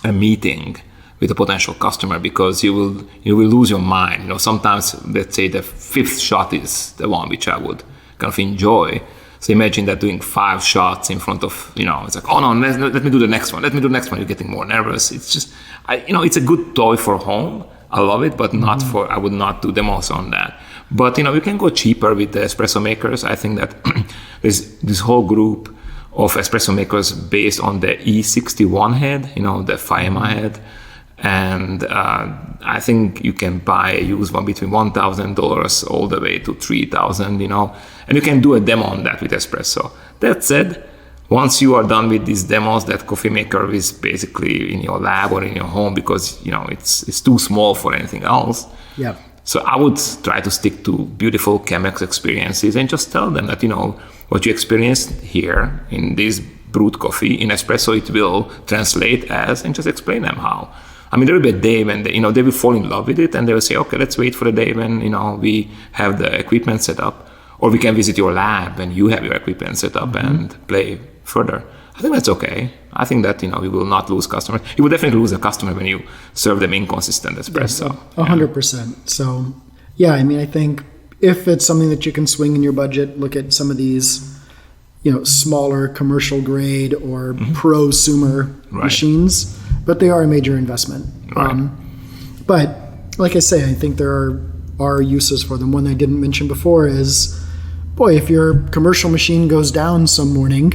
a meeting with a potential customer, because you will lose your mind. Sometimes, let's say the fifth shot is the one which I would kind of enjoy. So imagine that doing 5 shots in front of, it's like, oh no, let me do the next one. You're getting more nervous. It's just, it's a good toy for home. I love it, but not I would not do demos on that. But, you can go cheaper with the espresso makers. I think that there's this whole group of espresso makers based on the E61 head, the Faema head. And I think you can buy a used one between $1,000 all the way to $3,000, and you can do a demo on that with espresso. That said, once you are done with these demos, that coffee maker is basically in your lab or in your home because, it's too small for anything else. Yeah. So I would try to stick to beautiful Chemex experiences and just tell them that, what you experienced here in this brewed coffee, in espresso, it will translate as, and just explain them how. There will be a day when they will fall in love with it, and they will say, okay, let's wait for the day when, we have the equipment set up, or we can visit your lab and you have your equipment set up and play further. I think that's okay. I think that, we will not lose customers. You will definitely lose a customer when you serve them inconsistent espresso. 100%. So, yeah, I think if it's something that you can swing in your budget, look at some of these smaller commercial grade or prosumer Right. machines, but they are a major investment. Right. But like I say, I think there are uses for them. One I didn't mention before is, boy, if your commercial machine goes down some morning,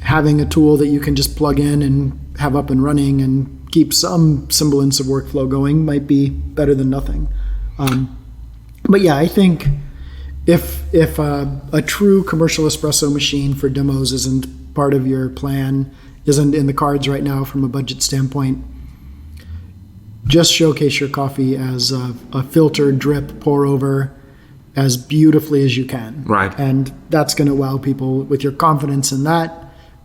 having a tool that you can just plug in and have up and running and keep some semblance of workflow going might be better than nothing. But yeah, I think if a true commercial espresso machine for demos isn't part of your plan, isn't in the cards right now from a budget standpoint, just showcase your coffee as a filtered drip pour over as beautifully as you can. Right. And that's going to wow people with your confidence in that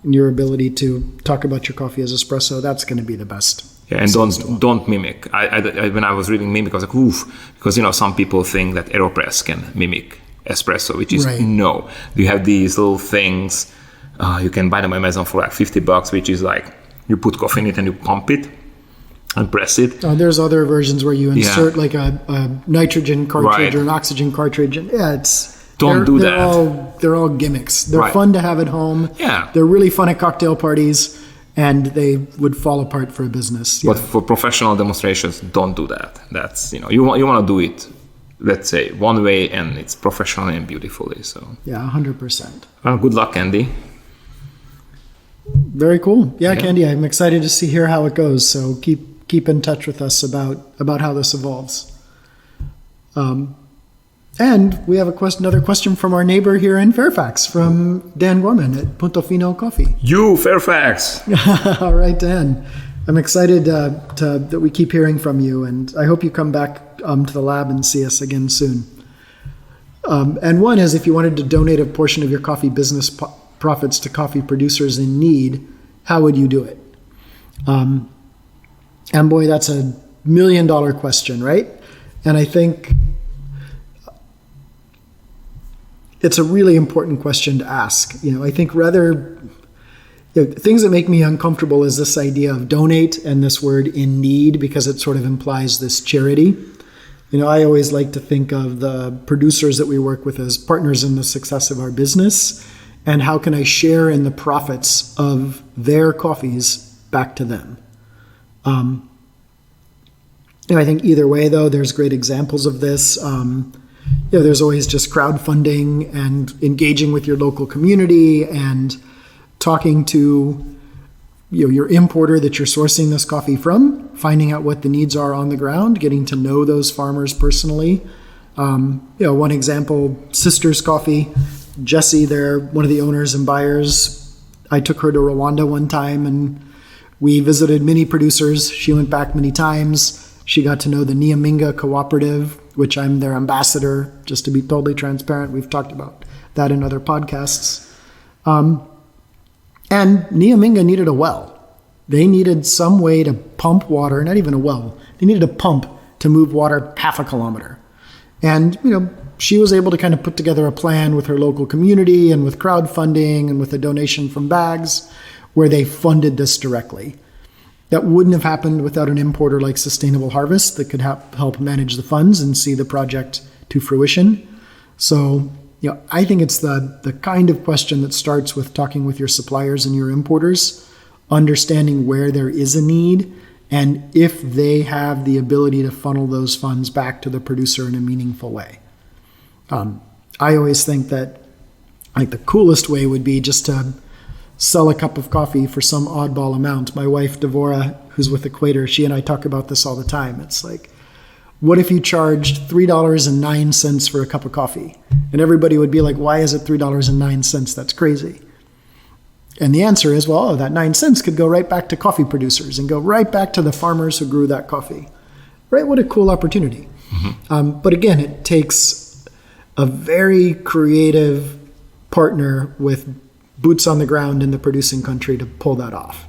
and your ability to talk about your coffee as espresso. That's going to be the best. Yeah, and don't mimic. I when I was reading mimic, I was like, oof, because some people think that AeroPress can mimic espresso, which is Right. no. You have these little things. You can buy them on Amazon for like $50, which is like you put coffee in it and you pump it and press it. There's other versions where you insert Yeah. like a nitrogen cartridge Right. or an oxygen cartridge, and Don't do that. They're all gimmicks. They're Right. fun to have at home. Yeah. They're really fun at cocktail parties, and they would fall apart for a business. But for professional demonstrations, don't do that. That's you want to do it, let's say, one way, and it's professionally and beautifully. So Yeah, 100%. good luck, Andy. Very cool. Yeah, Candy, I'm excited to hear how it goes. So keep in touch with us about how this evolves. And we have another question from our neighbor here in Fairfax, from Dan Gorman at Punto Fino Coffee. You, Fairfax. All right, Dan. I'm excited that we keep hearing from you, and I hope you come back to the lab and see us again soon. And one is, if you wanted to donate a portion of your coffee business profits to coffee producers in need, how would you do it? And boy, that's $1 million question, right? And I think it's a really important question to ask. I think things that make me uncomfortable is this idea of donate and this word in need, because it sort of implies this charity. I always like to think of the producers that we work with as partners in the success of our business, and how can I share in the profits of their coffees back to them. I think either way, though, there's great examples of this. There's always just crowdfunding and engaging with your local community and talking to your importer that you're sourcing this coffee from, finding out what the needs are on the ground, getting to know those farmers personally. One example, Sisters Coffee, Jessie, they're one of the owners and buyers. I took her to Rwanda one time and we visited many producers. She went back many times. She got to know the Nyaminga Cooperative, which I'm their ambassador, just to be totally transparent. We've talked about that in other podcasts. And Nyaminga needed a well. They needed some way to pump water, not even a well. They needed a pump to move water half a kilometer. And, she was able to kind of put together a plan with her local community and with crowdfunding and with a donation from bags where they funded this directly. That wouldn't have happened without an importer like Sustainable Harvest that could help manage the funds and see the project to fruition. So, I think it's the kind of question that starts with talking with your suppliers and your importers, understanding where there is a need, and if they have the ability to funnel those funds back to the producer in a meaningful way. I always think that the coolest way would be just to sell a cup of coffee for some oddball amount. My wife, Devora, who's with Equator, she and I talk about this all the time. It's like, what if you charged $3.09 for a cup of coffee? And everybody would be like, why is it $3.09? That's crazy. And the answer is, well, that 9 cents could go right back to coffee producers and go right back to the farmers who grew that coffee. Right? What a cool opportunity. Mm-hmm. But again, it takes a very creative partner with boots on the ground in the producing country to pull that off.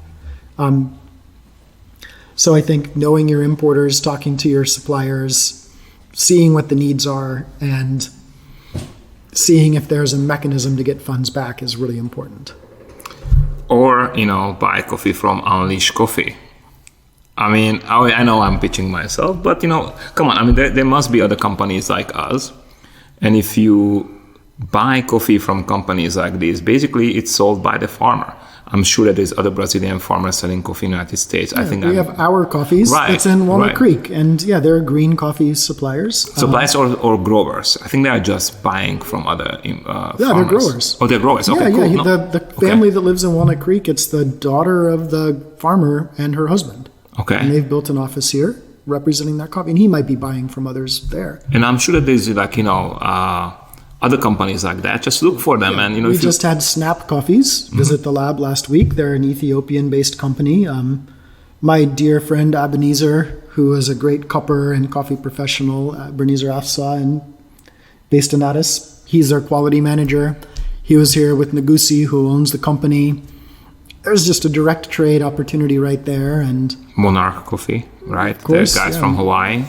So I think knowing your importers, talking to your suppliers, seeing what the needs are, and seeing if there's a mechanism to get funds back is really important. Or, buy coffee from Unleash Coffee. I know I'm pitching myself, but, come on. There must be other companies like us. And if you buy coffee from companies like this, basically it's sold by the farmer. I'm sure that there's other Brazilian farmers selling coffee in the United States. Yeah, I think we have Our Coffees. Right, It's in Walnut right. Creek, and yeah, they're green coffee suppliers. suppliers or growers. I think they are just buying from other Yeah, farmers. they're growers. Oh, they're growers. Okay, yeah, cool. yeah. No. The family that lives in Walnut Creek, it's the daughter of the farmer and her husband. Okay. And they've built an office here representing that coffee, and he might be buying from others there. And I'm sure that there's like, other companies like that. Just look for them. And, We just had Snap Coffees visit the lab last week. They're an Ethiopian-based company. My dear friend Ebenezer, who is a great cupper and coffee professional, Ebenezer Afsa, and based in Addis, he's their quality manager. He was here with Nagusi, who owns the company. There's just a direct trade opportunity right there. And Monarch Coffee, right? Of course, the guys yeah. from Hawaii,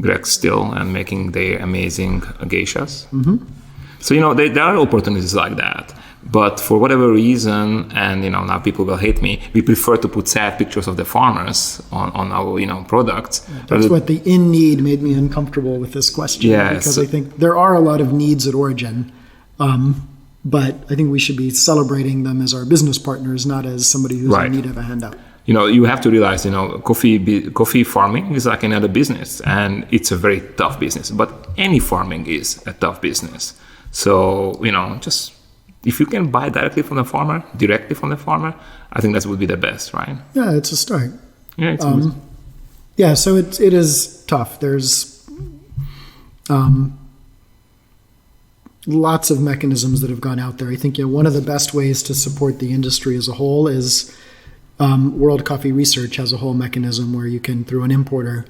Greg Still, and making their amazing geishas. Mm-hmm. So, there are opportunities like that. But for whatever reason, and now people will hate me, we prefer to put sad pictures of the farmers on our products. that's what the in need made me uncomfortable with this question. Yes. Because I think there are a lot of needs at origin. But I think we should be celebrating them as our business partners, not as somebody who's Right. in need of a handout. You have to realize, coffee farming is like another business, and it's a very tough business. But any farming is a tough business. So, just if you can buy directly from the farmer, I think that would be the best, right? Yeah, it's a start. Yeah, it's good. Yeah, so it is tough. There's lots of mechanisms that have gone out there. I think one of the best ways to support the industry as a whole is World Coffee Research has a whole mechanism where you can, through an importer,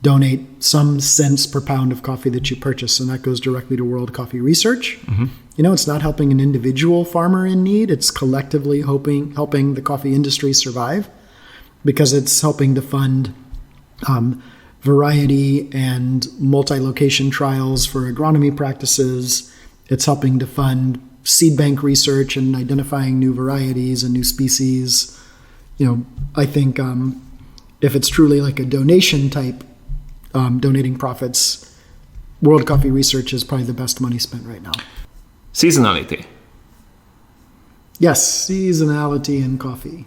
donate some cents per pound of coffee that you purchase, and that goes directly to World Coffee Research. Mm-hmm. It's not helping an individual farmer in need. It's collectively helping the coffee industry survive, because it's helping to fund variety and multi-location trials for agronomy practices. It's helping to fund seed bank research and identifying new varieties and new species. I think if it's truly like a donation type, donating profits, World Coffee Research is probably the best money spent right now. Seasonality. Yes, seasonality in coffee.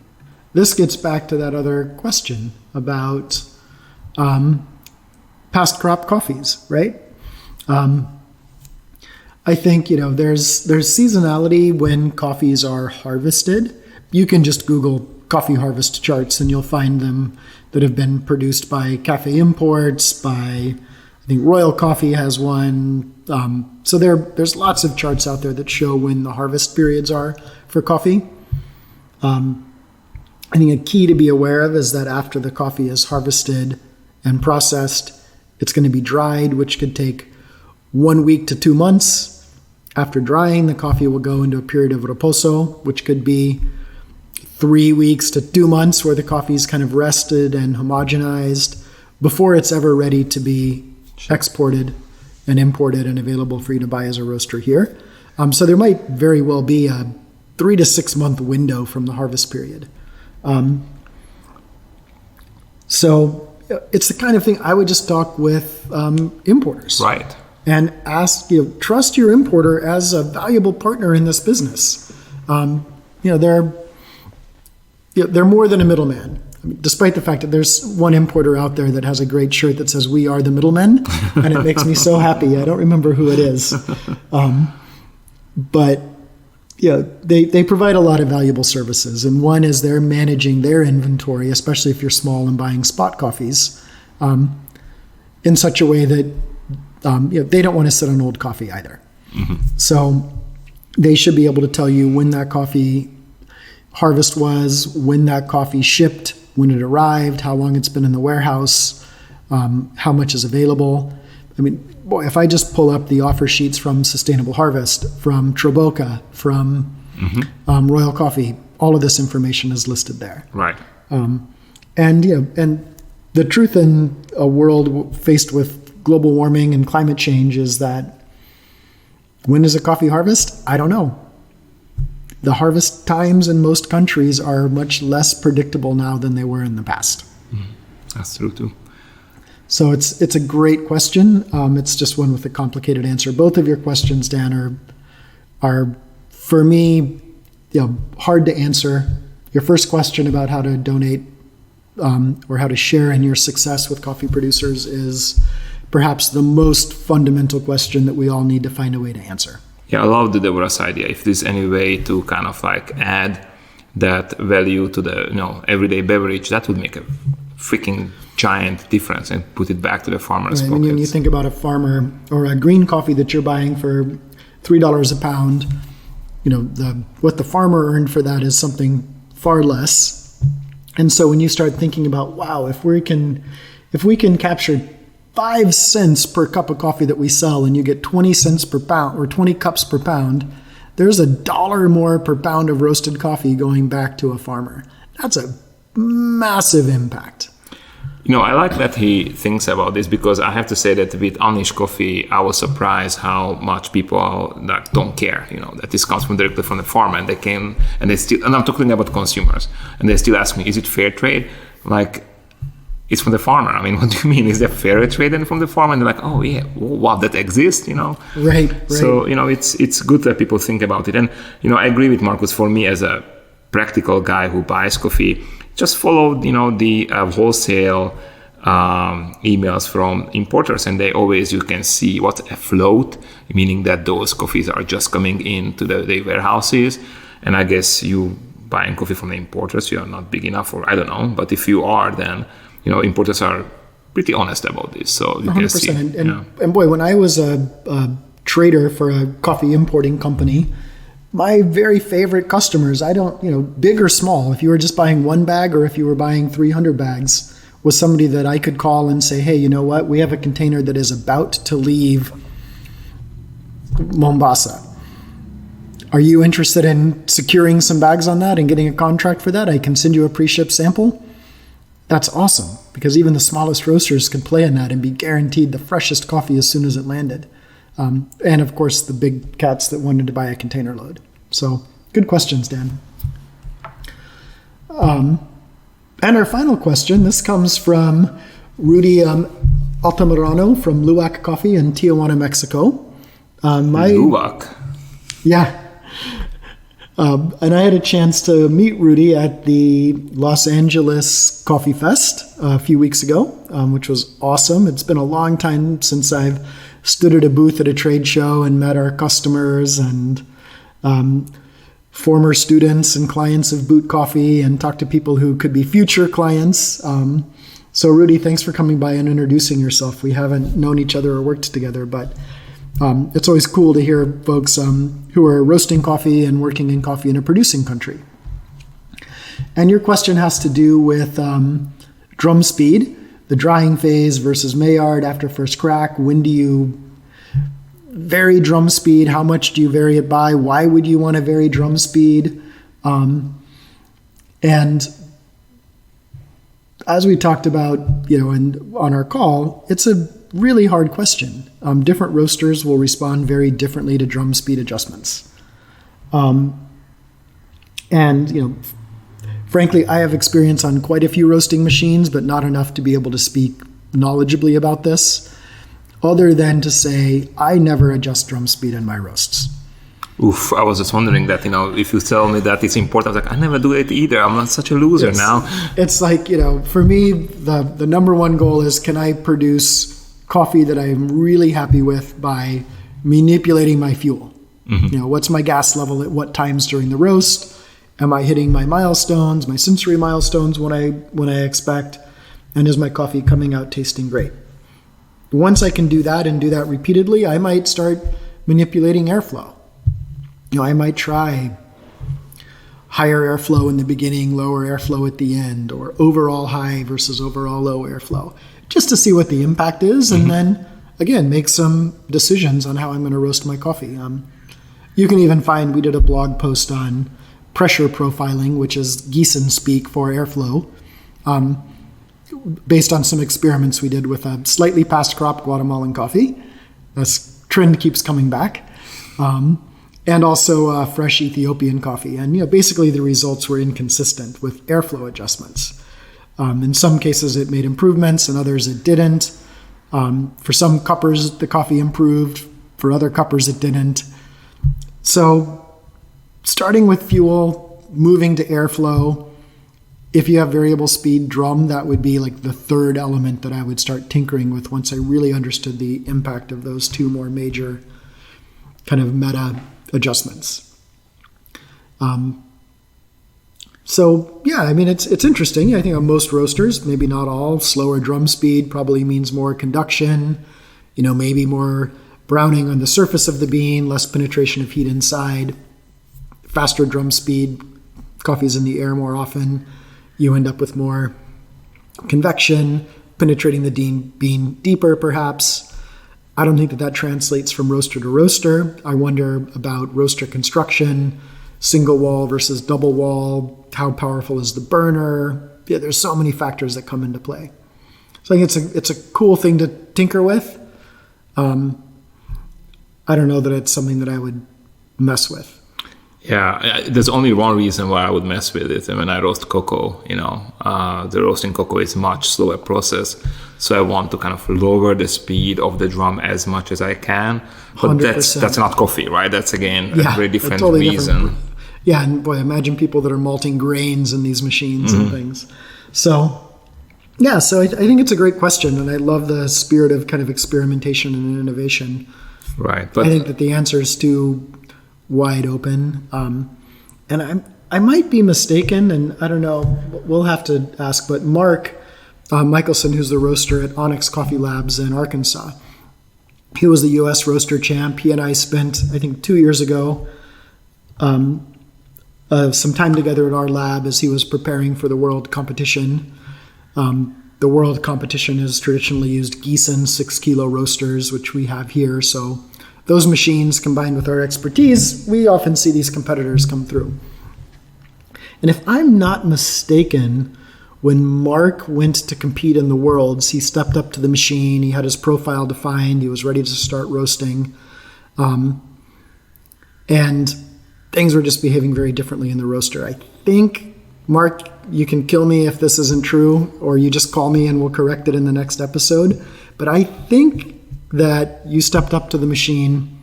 This gets back to that other question about past crop coffees, right? I think, there's seasonality when coffees are harvested. You can just Google coffee harvest charts and you'll find them that have been produced by Cafe Imports, by, I think Royal Coffee has one. So there's lots of charts out there that show when the harvest periods are for coffee. I think a key to be aware of is that after the coffee is harvested and processed, it's going to be dried, which could take 1 week to 2 months. After drying, the coffee will go into a period of reposo, which could be 3 weeks to 2 months, where the coffee is kind of rested and homogenized before it's ever ready to be exported and imported and available for you to buy as a roaster here. So there might very well be a 3 to 6 month window from the harvest period. So it's the kind of thing I would just talk with importers. Right. And ask, trust your importer as a valuable partner in this business. They're more than a middleman. I mean, despite the fact that there's one importer out there that has a great shirt that says "We are the middlemen," and it makes me so happy. I don't remember who it is, but they provide a lot of valuable services. And one is they're managing their inventory, especially if you're small and buying spot coffees, in such a way that they don't want to sit on old coffee either. Mm-hmm. So they should be able to tell you when that coffee harvest was, when that coffee shipped, when it arrived, how long it's been in the warehouse, how much is available. I mean, boy, if I just pull up the offer sheets from Sustainable Harvest, from Traboca, from Royal Coffee, all of this information is listed there. Right. And the truth in a world faced with global warming and climate change is that when is a coffee harvest? I don't know. The harvest times in most countries are much less predictable now than they were in the past. That's true too. So it's a great question. It's just one with a complicated answer. Both of your questions, Dan, are for me, hard to answer. Your first question about how to donate or how to share in your success with coffee producers is perhaps the most fundamental question that we all need to find a way to answer. Yeah, I love the Deborah's idea. If there's any way to kind of like add that value to the everyday beverage, that would make a freaking giant difference and put it back to the farmer's pockets. When you think about a farmer or a green coffee that you're buying for $3 a pound, what the farmer earned for that is something far less. And so when you start thinking about, wow, if we can capture 5 cents per cup of coffee that we sell and you get 20 cents per pound or 20 cups per pound, there's $1 more per pound of roasted coffee going back to a farmer. That's a massive impact. I like that he thinks about this, because I have to say that with Unleashed Coffee, I was surprised how much people don't care, that this comes directly from the farmer, and and I'm talking about consumers, and they still ask me, is it fair trade? Like, it's from the farmer. I mean, what do you mean? Is there fair trade then from the farmer? And they're like, oh yeah, wow, that exists, Right. So, it's good that people think about it. And, I agree with Marcus. For me, as a practical guy who buys coffee, just follow, the wholesale emails from importers, and you can see what's afloat, meaning that those coffees are just coming into the warehouses. And I guess you buying coffee from the importers, you are not big enough, or I don't know. But if you are, then, importers are pretty honest about this. So you 100%. Can see. And boy, when I was a trader for a coffee importing company, my very favorite customers, big or small, if you were just buying 1 bag or if you were buying 300 bags, was somebody that I could call and say, hey, you know what? We have a container that is about to leave Mombasa. Are you interested in securing some bags on that and getting a contract for that? I can send you a pre-shipped sample. That's awesome, because even the smallest roasters could play in that and be guaranteed the freshest coffee as soon as it landed. And of course, the big cats that wanted to buy a container load. So good questions, Dan. And our final question, this comes from Rudy Altamirano from Luwak Coffee in Tijuana, Mexico. Luwak? Yeah. And I had a chance to meet Rudy at the Los Angeles Coffee Fest a few weeks ago, which was awesome. It's been a long time since I've stood at a booth at a trade show and met our customers and former students and clients of Boot Coffee and talked to people who could be future clients. So Rudy, thanks for coming by and introducing yourself. We haven't known each other or worked together, but it's always cool to hear folks who are roasting coffee and working in coffee in a producing country. And your question has to do with drum speed, the drying phase versus Maillard after first crack. When do you vary drum speed? How much do you vary it by? Why would you want to vary drum speed? And as we talked about, on our call, it's a really hard question. Different roasters will respond very differently to drum speed adjustments. Frankly, I have experience on quite a few roasting machines, but not enough to be able to speak knowledgeably about this, other than to say, I never adjust drum speed in my roasts. Oof, I was just wondering that, if you tell me that it's important, I was like, I never do it either. I'm not such a loser now. It's like, for me, the number one goal is, can I produce coffee that I'm really happy with by manipulating my fuel? Mm-hmm. What's my gas level at what times during the roast? Am I hitting my milestones, my sensory milestones when I expect? And is my coffee coming out tasting great? Once I can do that and do that repeatedly, I might start manipulating airflow. I might try higher airflow in the beginning, lower airflow at the end, or overall high versus overall low airflow, just to see what the impact is, and then, again, make some decisions on how I'm going to roast my coffee. You can even find, we did a blog post on pressure profiling, which is Gießen speak for airflow, based on some experiments we did with a slightly past crop Guatemalan coffee. This trend keeps coming back. And also fresh Ethiopian coffee. And basically the results were inconsistent with airflow adjustments. In some cases, it made improvements, in others, it didn't. For some cuppers, the coffee improved. For other cuppers, it didn't. So starting with fuel, moving to airflow, if you have variable speed drum, that would be like the third element that I would start tinkering with once I really understood the impact of those two more major kind of meta adjustments. So yeah, I mean, it's interesting. I think on most roasters, maybe not all, slower drum speed probably means more conduction, maybe more browning on the surface of the bean, less penetration of heat inside. Faster drum speed, coffee's in the air more often. You end up with more convection, penetrating the bean deeper perhaps. I don't think that translates from roaster to roaster. I wonder about roaster construction, single wall versus double wall. How powerful is the burner? Yeah, there's so many factors that come into play. So I think it's a cool thing to tinker with. I don't know that it's something that I would mess with. Yeah, there's only one reason why I would mess with it. And when I roast cocoa, the roasting cocoa is much slower process. So I want to kind of lower the speed of the drum as much as I can. But 100%. That's not coffee, right? That's, again, a very different reason. Yeah, and boy, imagine people that are malting grains in these machines and things. So, yeah, so I think it's a great question. And I love the spirit of kind of experimentation and innovation. Right. But I think that the answer is too wide open. And I might be mistaken, and I don't know, we'll have to ask, but Mark Michelson, who's the roaster at Onyx Coffee Labs in Arkansas, he was the U.S. roaster champ. He and I spent, I think 2 years ago, some time together at our lab as he was preparing for the world competition. The world competition has traditionally used Gießen 6-kilo roasters, which we have here. So those machines combined with our expertise, we often see these competitors come through. And if I'm not mistaken, when Mark went to compete in the Worlds, he stepped up to the machine, he had his profile defined, he was ready to start roasting. And things were just behaving very differently in the roaster. I think, Mark, you can kill me if this isn't true, or you just call me and we'll correct it in the next episode. But I think that you stepped up to the machine,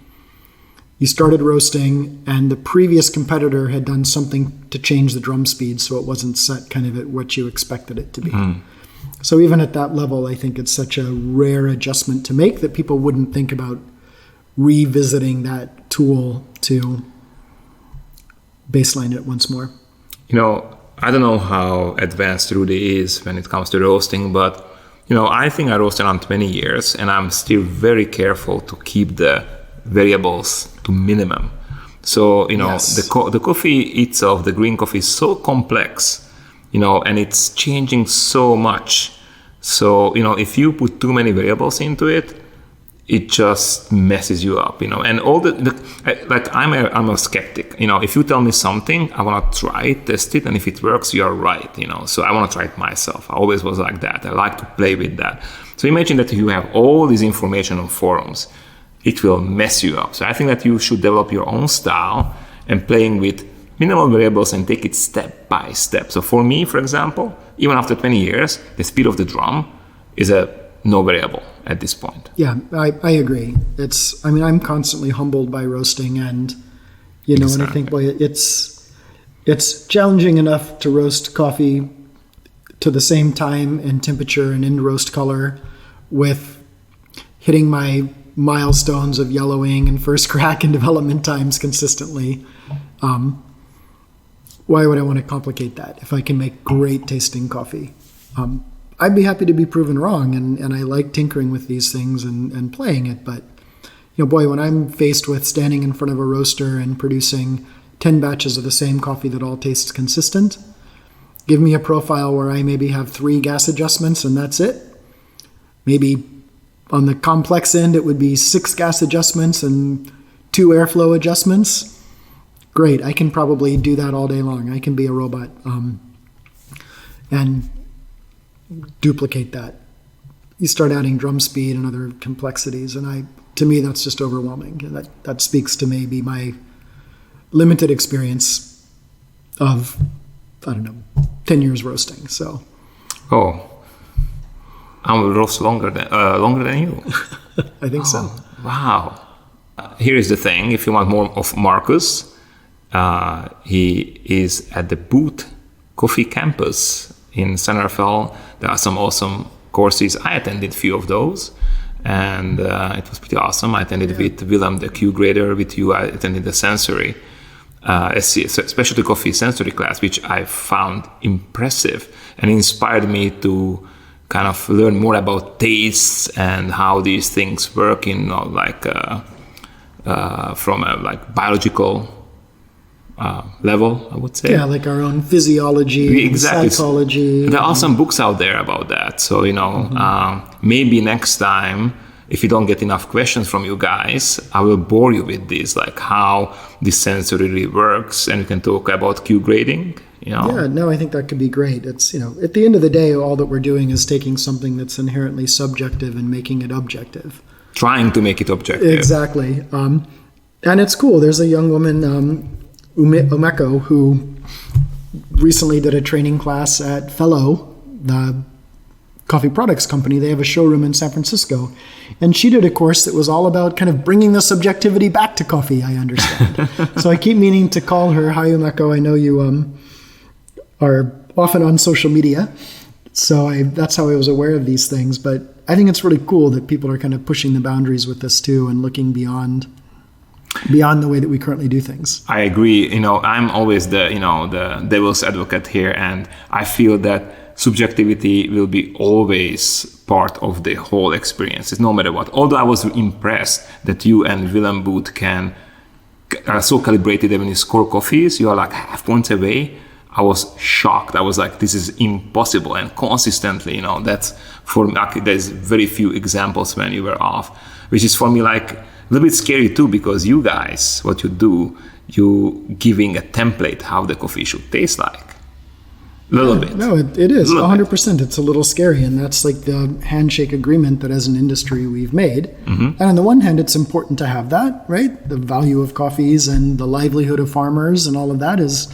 you started roasting, and the previous competitor had done something to change the drum speed so it wasn't set kind of at what you expected it to be. So even at that level, I think it's such a rare adjustment to make that people wouldn't think about revisiting that tool to baseline it once more. I don't know how advanced Rudy is when it comes to roasting, but I think I roasted around 20 years, and I'm still very careful to keep the variables to minimum. So, yes. The coffee itself, the green coffee, is so complex, and it's changing so much. So, if you put too many variables into it, it just messes you up, and all I'm a skeptic. If you tell me something, I want to try it, test it, and if it works, you're right, so I want to try it myself. I always was like that. I like to play with that. So imagine that you have all this information on forums. It will mess you up. So I think that you should develop your own style and playing with minimal variables and take it step by step. So for me, for example, even after 20 years, the speed of the drum is a no variable at this point. Yeah, I agree. I'm constantly humbled by roasting, and exactly. And I think, boy, it's challenging enough to roast coffee to the same time and temperature and in roast color with hitting my milestones of yellowing and first crack and development times consistently. Why would I want to complicate that if I can make great tasting coffee? I'd be happy to be proven wrong, and I like tinkering with these things and playing it. But, boy, when I'm faced with standing in front of a roaster and producing 10 batches of the same coffee that all tastes consistent, give me a profile where I maybe have 3 gas adjustments and that's it. Maybe on the complex end, it would be 6 gas adjustments and 2 airflow adjustments. Great, I can probably do that all day long. I can be a robot and duplicate that. You start adding drum speed and other complexities, and to me, that's just overwhelming. And that speaks to maybe my limited experience of, 10 years roasting. So, Oh, I will roast longer than you. I think so. Wow. Here is the thing. If you want more of Marcus, he is at the Boot Coffee Campus in San Rafael. There are some awesome courses. I attended a few of those, and it was pretty awesome. I attended with Willem, the Q grader. With you, I attended the sensory, specialty coffee sensory class, which I found impressive and inspired me to kind of learn more about tastes and how these things work in from a biological level, I would say. Yeah, like our own physiology, exactly. psychology. There are some books out there about that. So, maybe next time, if you don't get enough questions from you guys, I will bore you with this, like how this sensory really works, and we can talk about Q grading. Yeah, no, I think that could be great. It's, at the end of the day, all that we're doing is taking something that's inherently subjective and making it objective. Trying to make it objective. Exactly. And it's cool. There's a young woman, Umeko, who recently did a training class at Fellow, the coffee products company. They have a showroom in San Francisco. And she did a course that was all about kind of bringing the subjectivity back to coffee, I understand. So I keep meaning to call her. Hi, Umeko. I know you are often on social media. So that's how I was aware of these things. But I think it's really cool that people are kind of pushing the boundaries with this too and looking beyond the way that we currently do things. I agree. I'm always the devil's advocate here, and I feel that subjectivity will be always part of the whole experience, no matter what. Although I was impressed that you and Willem Booth are so calibrated that when you score coffees, you are like half points away. I was shocked. I was like, this is impossible. And consistently, that's for me, there's very few examples when you were off, which is for me like a little bit scary too, because you guys, what you do, you giving a template how the coffee should taste like. A little bit. No, it is 100%. It's a little scary, and that's like the handshake agreement that as an industry we've made. Mm-hmm. And on the one hand, it's important to have that, right? The value of coffees and the livelihood of farmers and all of that is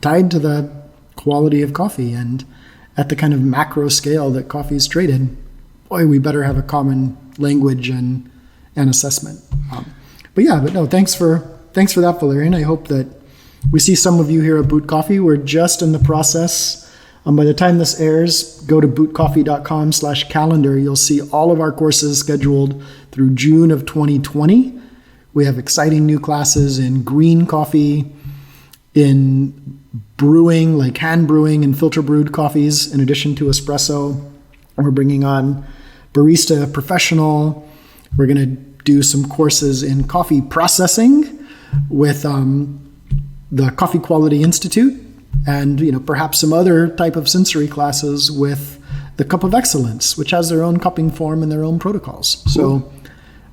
tied to the quality of coffee, and at the kind of macro scale that coffee is traded, boy, we better have a common language and assessment. But no, thanks for that, Valerian. I hope that we see some of you here at Boot Coffee. We're just in the process. By the time this airs, go to bootcoffee.com/calendar. You'll see all of our courses scheduled through June of 2020. We have exciting new classes in green coffee, in brewing, like hand brewing and filter brewed coffees, in addition to espresso. We're bringing on barista professional. We're going to do some courses in coffee processing with the Coffee Quality Institute, and perhaps some other type of sensory classes with the Cup of Excellence, which has their own cupping form and their own protocols. So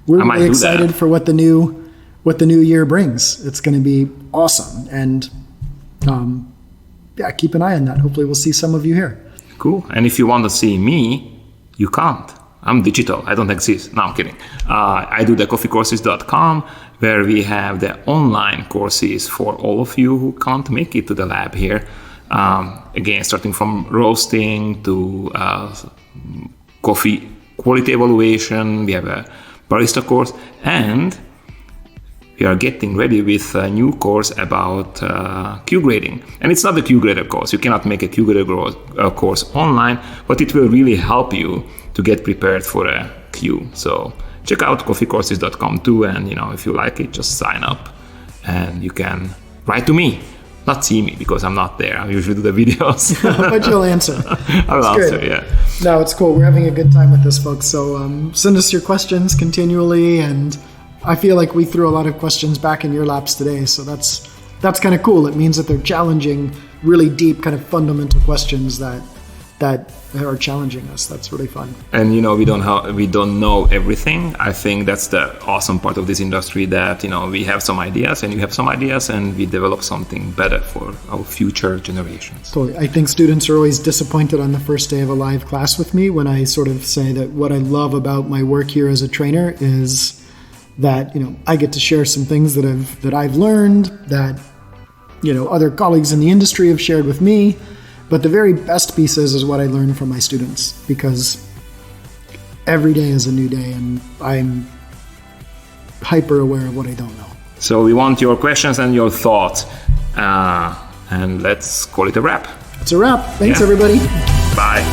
we're really excited for what the new year brings. It's going to be awesome, and keep an eye on that. Hopefully we'll see some of you here. Cool. And if you want to see me, you can't. I'm digital. I don't exist. No, I'm kidding. I do the coffeecourses.com, where we have the online courses for all of you who can't make it to the lab here. Again, starting from roasting to coffee quality evaluation. We have a barista course, and we are getting ready with a new course about Q grading. And it's not a Q grader course. You cannot make a Q grader course online, but it will really help you to get prepared for a Q. So check out coffeecourses.com too, and if you like it, just sign up, and you can write to me. Not see me, because I'm not there. I usually do the videos. But you'll answer. I will answer, yeah. No, it's cool. We're having a good time with this, folks. So send us your questions continually, and I feel like we threw a lot of questions back in your laps today, so that's kind of cool. It means that they're challenging really deep, kind of fundamental questions that are challenging us. That's really fun. And we don't know everything. I think that's the awesome part of this industry, that we have some ideas and you have some ideas, and we develop something better for our future generations. Totally. I think students are always disappointed on the first day of a live class with me when I sort of say that what I love about my work here as a trainer is that I get to share some things that I've learned, that other colleagues in the industry have shared with me. But the very best pieces is what I learn from my students, because every day is a new day and I'm hyper aware of what I don't know. So we want your questions and your thoughts. And let's call it a wrap. It's a wrap. Thanks, everybody. Bye.